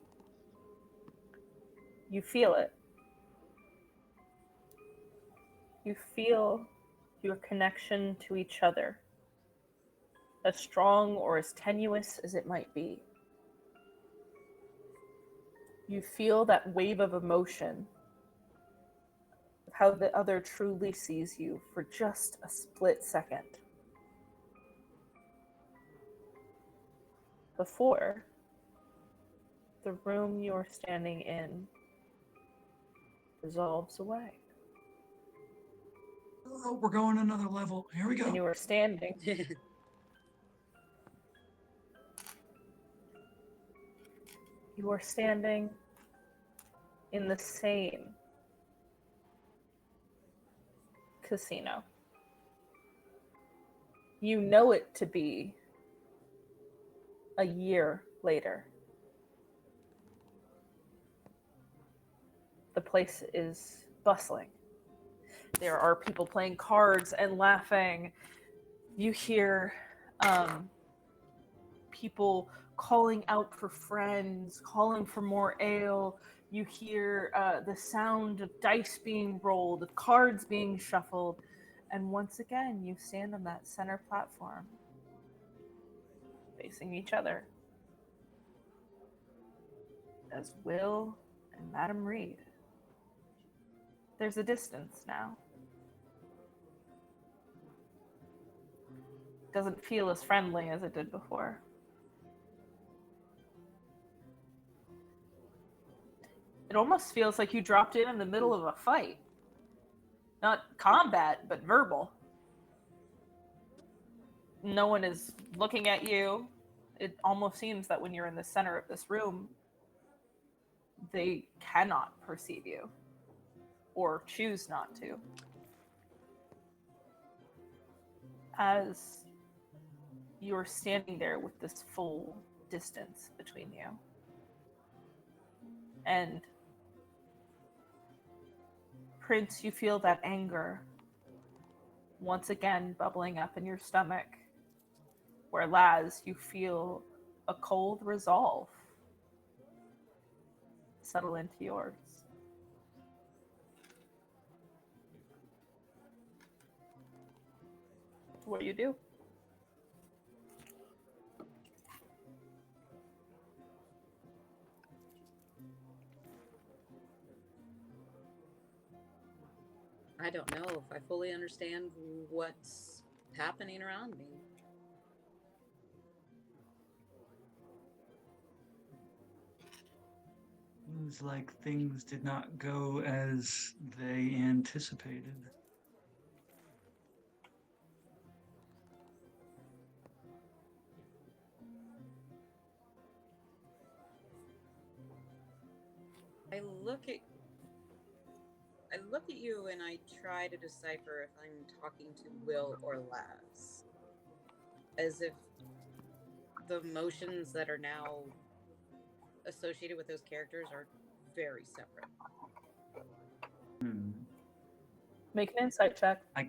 You feel it. You feel your connection to each other, as strong or as tenuous as it might be. You feel that wave of emotion, of how the other truly sees you for just a split second. Before, the room you're standing in dissolves away. Oh, we're going another level. Here we go. And you are standing you are standing in the same casino. You know it to be a year later. The place is bustling. There are people playing cards and laughing. You hear people calling out for friends, calling for more ale. You hear the sound of dice being rolled, of cards being shuffled. And once again, you stand on that center platform, facing each other, as Will and Madame Reed. There's a distance now. Doesn't feel as friendly as it did before. It almost feels like you dropped in the middle of a fight. Not combat, but verbal. No one is looking at you. It almost seems that when you're in the center of this room, they cannot perceive you, or choose not to. As you're standing there with this full distance between you, and Prince, you feel that anger once again bubbling up in your stomach, where Laz, you feel a cold resolve settle into yours. What do you do? I don't know if I fully understand what's happening around me. It was like things did not go as they anticipated. I look at you and I try to decipher if I'm talking to Will or Laz. As if the emotions that are now associated with those characters are very separate. Make an insight check. I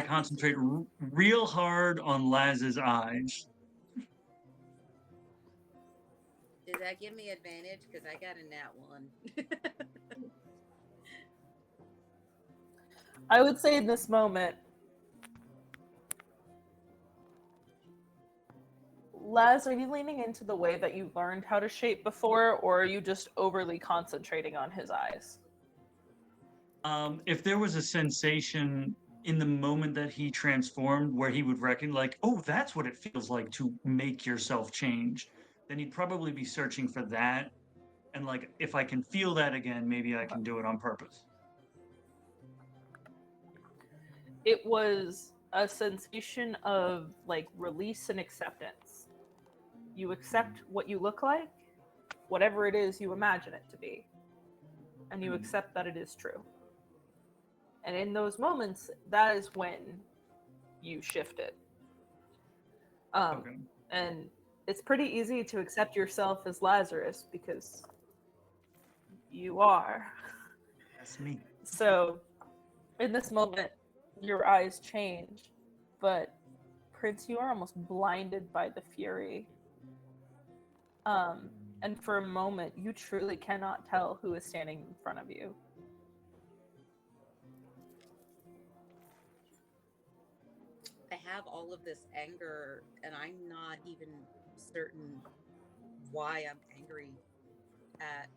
concentrate real hard on Laz's eyes. Does that give me advantage? Because I got a nat 1. I would say in this moment, Laz, are you leaning into the way that you learned how to shape before, or are you just overly concentrating on his eyes? If there was a sensation in the moment that he transformed where he would reckon, like, oh, that's what it feels like to make yourself change, then he'd probably be searching for that. And, like, if I can feel that again, maybe I can do it on purpose. It was a sensation of, like, release and acceptance. You accept what you look like, whatever it is you imagine it to be, and you accept that it is true. And in those moments, that is when you shift it. Okay. And it's pretty easy to accept yourself as Lazarus because you are. That's me. So in this moment, your eyes change, but Prince, you are almost blinded by the fury. And for a moment, you truly cannot tell who is standing in front of you. I have all of this anger, and I'm not even certain why I'm angry at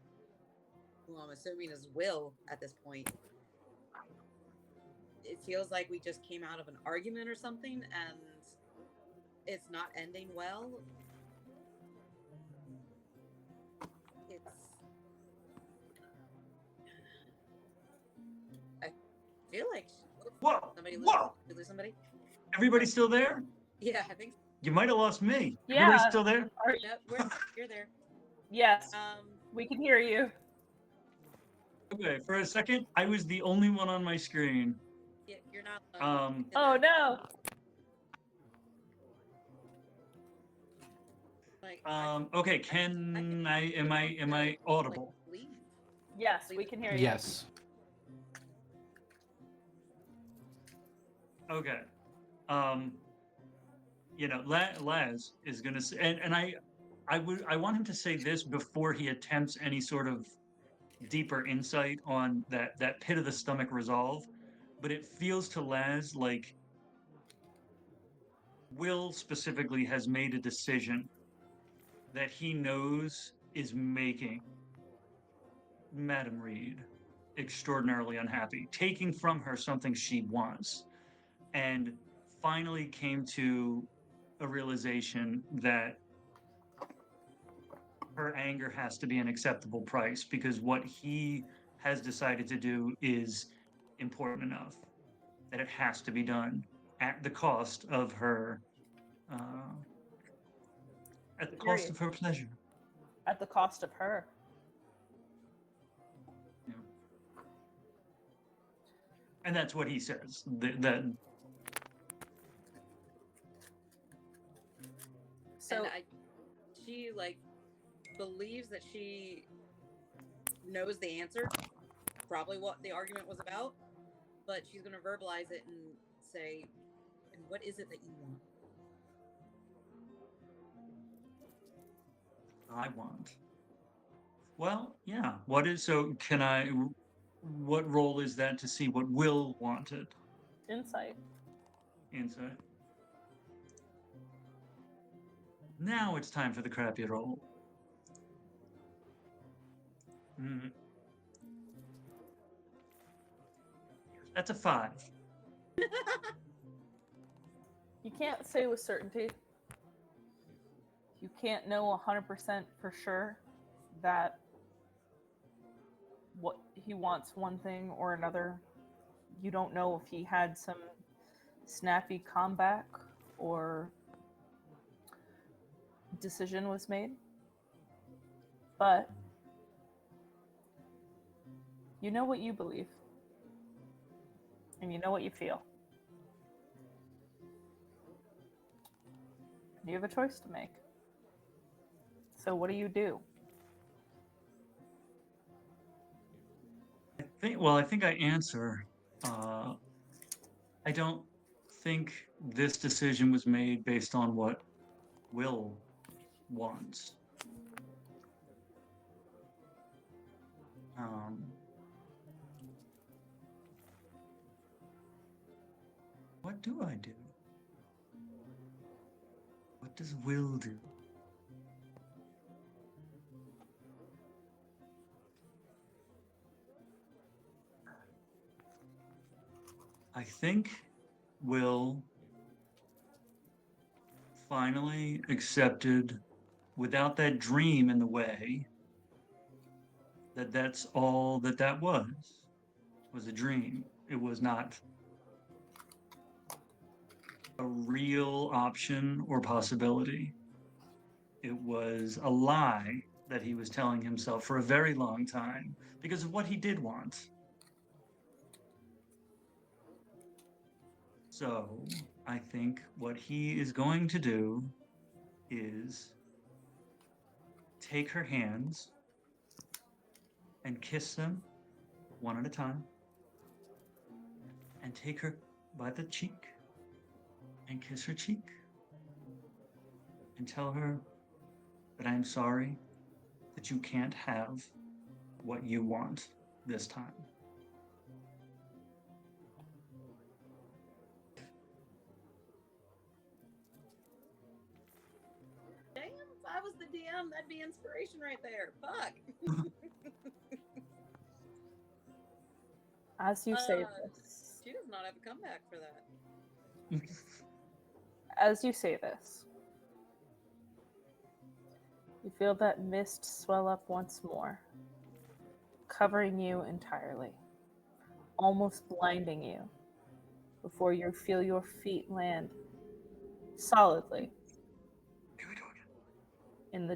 who I'm assuming is Will at this point. It feels like we just came out of an argument or something, and it's not ending well. I feel like Whoa! Somebody lose somebody? Everybody still there? Yeah, I think so. You might have lost me. Yeah. Everybody still there? Yep, you're there. Yes, we can hear you. Okay, for a second, I was the only one on my screen. Yeah, you're not. Oh no. Okay, am I audible? Yes, we can hear you. Yes. Okay. Laz is gonna say, and I want him to say this before he attempts any sort of deeper insight on that pit of the stomach resolve, but it feels to Laz like Will specifically has made a decision that he knows is making Madame Reed extraordinarily unhappy, taking from her something she wants, and finally came to a realization that her anger has to be an acceptable price because what he has decided to do is important enough that it has to be done at the cost of her pleasure. At the cost of her. Yeah. And that's what he says. That So she believes that she knows the answer, probably what the argument was about, but she's going to verbalize it and say, "And what is it that you want?" I want. Well, yeah. What role is that to see what Will wanted? Insight. Now it's time for the crappy roll. That's a 5. You can't say with certainty. You can't know 100% for sure that what he wants one thing or another. You don't know if he had some snappy comeback or decision was made. But you know what you believe. And you know what you feel. You have a choice to make. So what do you do? I think I answer. I don't think this decision was made based on what Will wants. What do I do? What does Will do? I think Will finally accepted, without that dream in the way, that that's all that was a dream. It was not a real option or possibility. It was a lie that he was telling himself for a very long time because of what he did want. So I think what he is going to do is take her hands and kiss them one at a time, and take her by the cheek and kiss her cheek and tell her that I'm sorry that you can't have what you want this time. Damn, if I was the DM, that'd be inspiration right there. Fuck. As you say this, She does not have a comeback for that. as you say this, you feel that mist swell up once more, covering you entirely, almost blinding you, before you feel your feet land solidly in the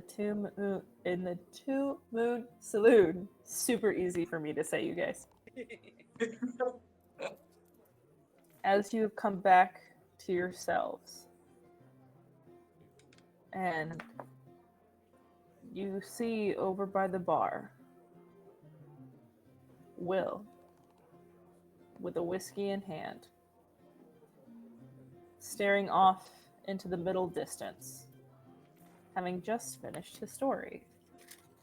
Two Moon Saloon. Super easy for me to say, you guys. As you have come back to yourselves, and you see over by the bar Will, with a whiskey in hand, staring off into the middle distance, having just finished his story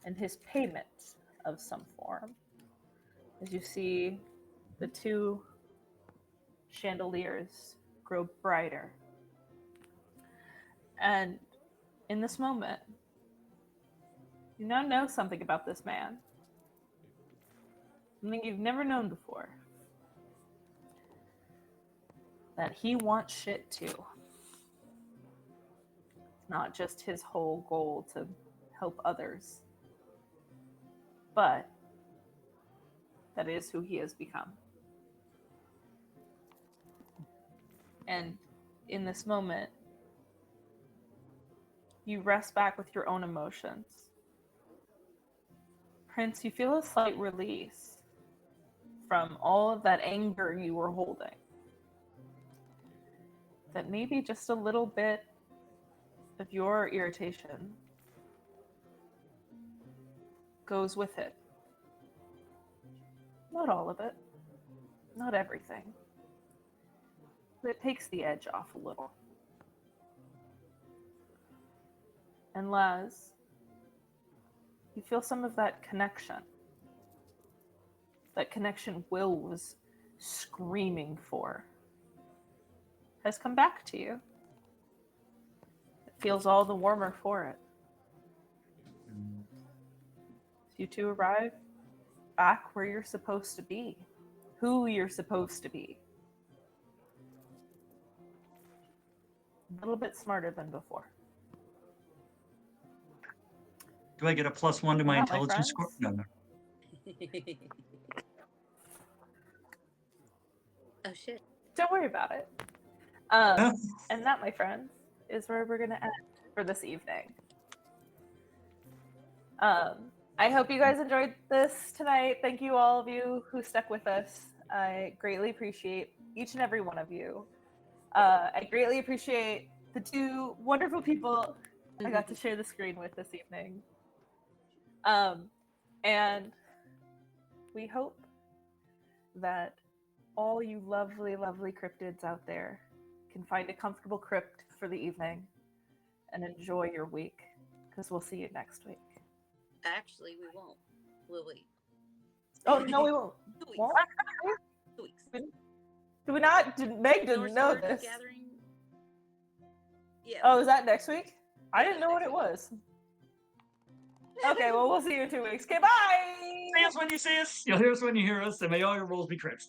and his payment of some form. As you see the two chandeliers grow brighter. And in this moment, you now know something about this man. Something you've never known before. That he wants shit too. It's not just his whole goal to help others, but that is who he has become. And in this moment, you rest back with your own emotions. Prince, you feel a slight release from all of that anger you were holding. That maybe just a little bit of your irritation goes with it. Not all of it, not everything, but it takes the edge off a little. And Laz, you feel some of that connection. That connection Will was screaming for has come back to you. It feels all the warmer for it. You two arrive back where you're supposed to be, who you're supposed to be. A little bit smarter than before. Do I get a +1 to my Not my intelligence score? friends. No. Oh shit. Don't worry about it. And that, my friends, is where we're going to end for this evening. I hope you guys enjoyed this tonight. Thank you, all of you who stuck with us. I greatly appreciate each and every one of you. I greatly appreciate the two wonderful people I got to share the screen with this evening. And we hope that all you lovely, lovely cryptids out there can find a comfortable crypt for the evening and enjoy your week, because we'll see you next week. Actually, we won't, will we? Oh, no, we won't. 2 weeks. Won't? 2 weeks. Do we not? Meg didn't know Sword this. Gathering. Yeah. Oh, is that next week? I didn't know what it was. Okay, well, we'll see you in 2 weeks. Okay, bye! See us when you see us. You'll hear us when you hear us. And may all your rolls be crits.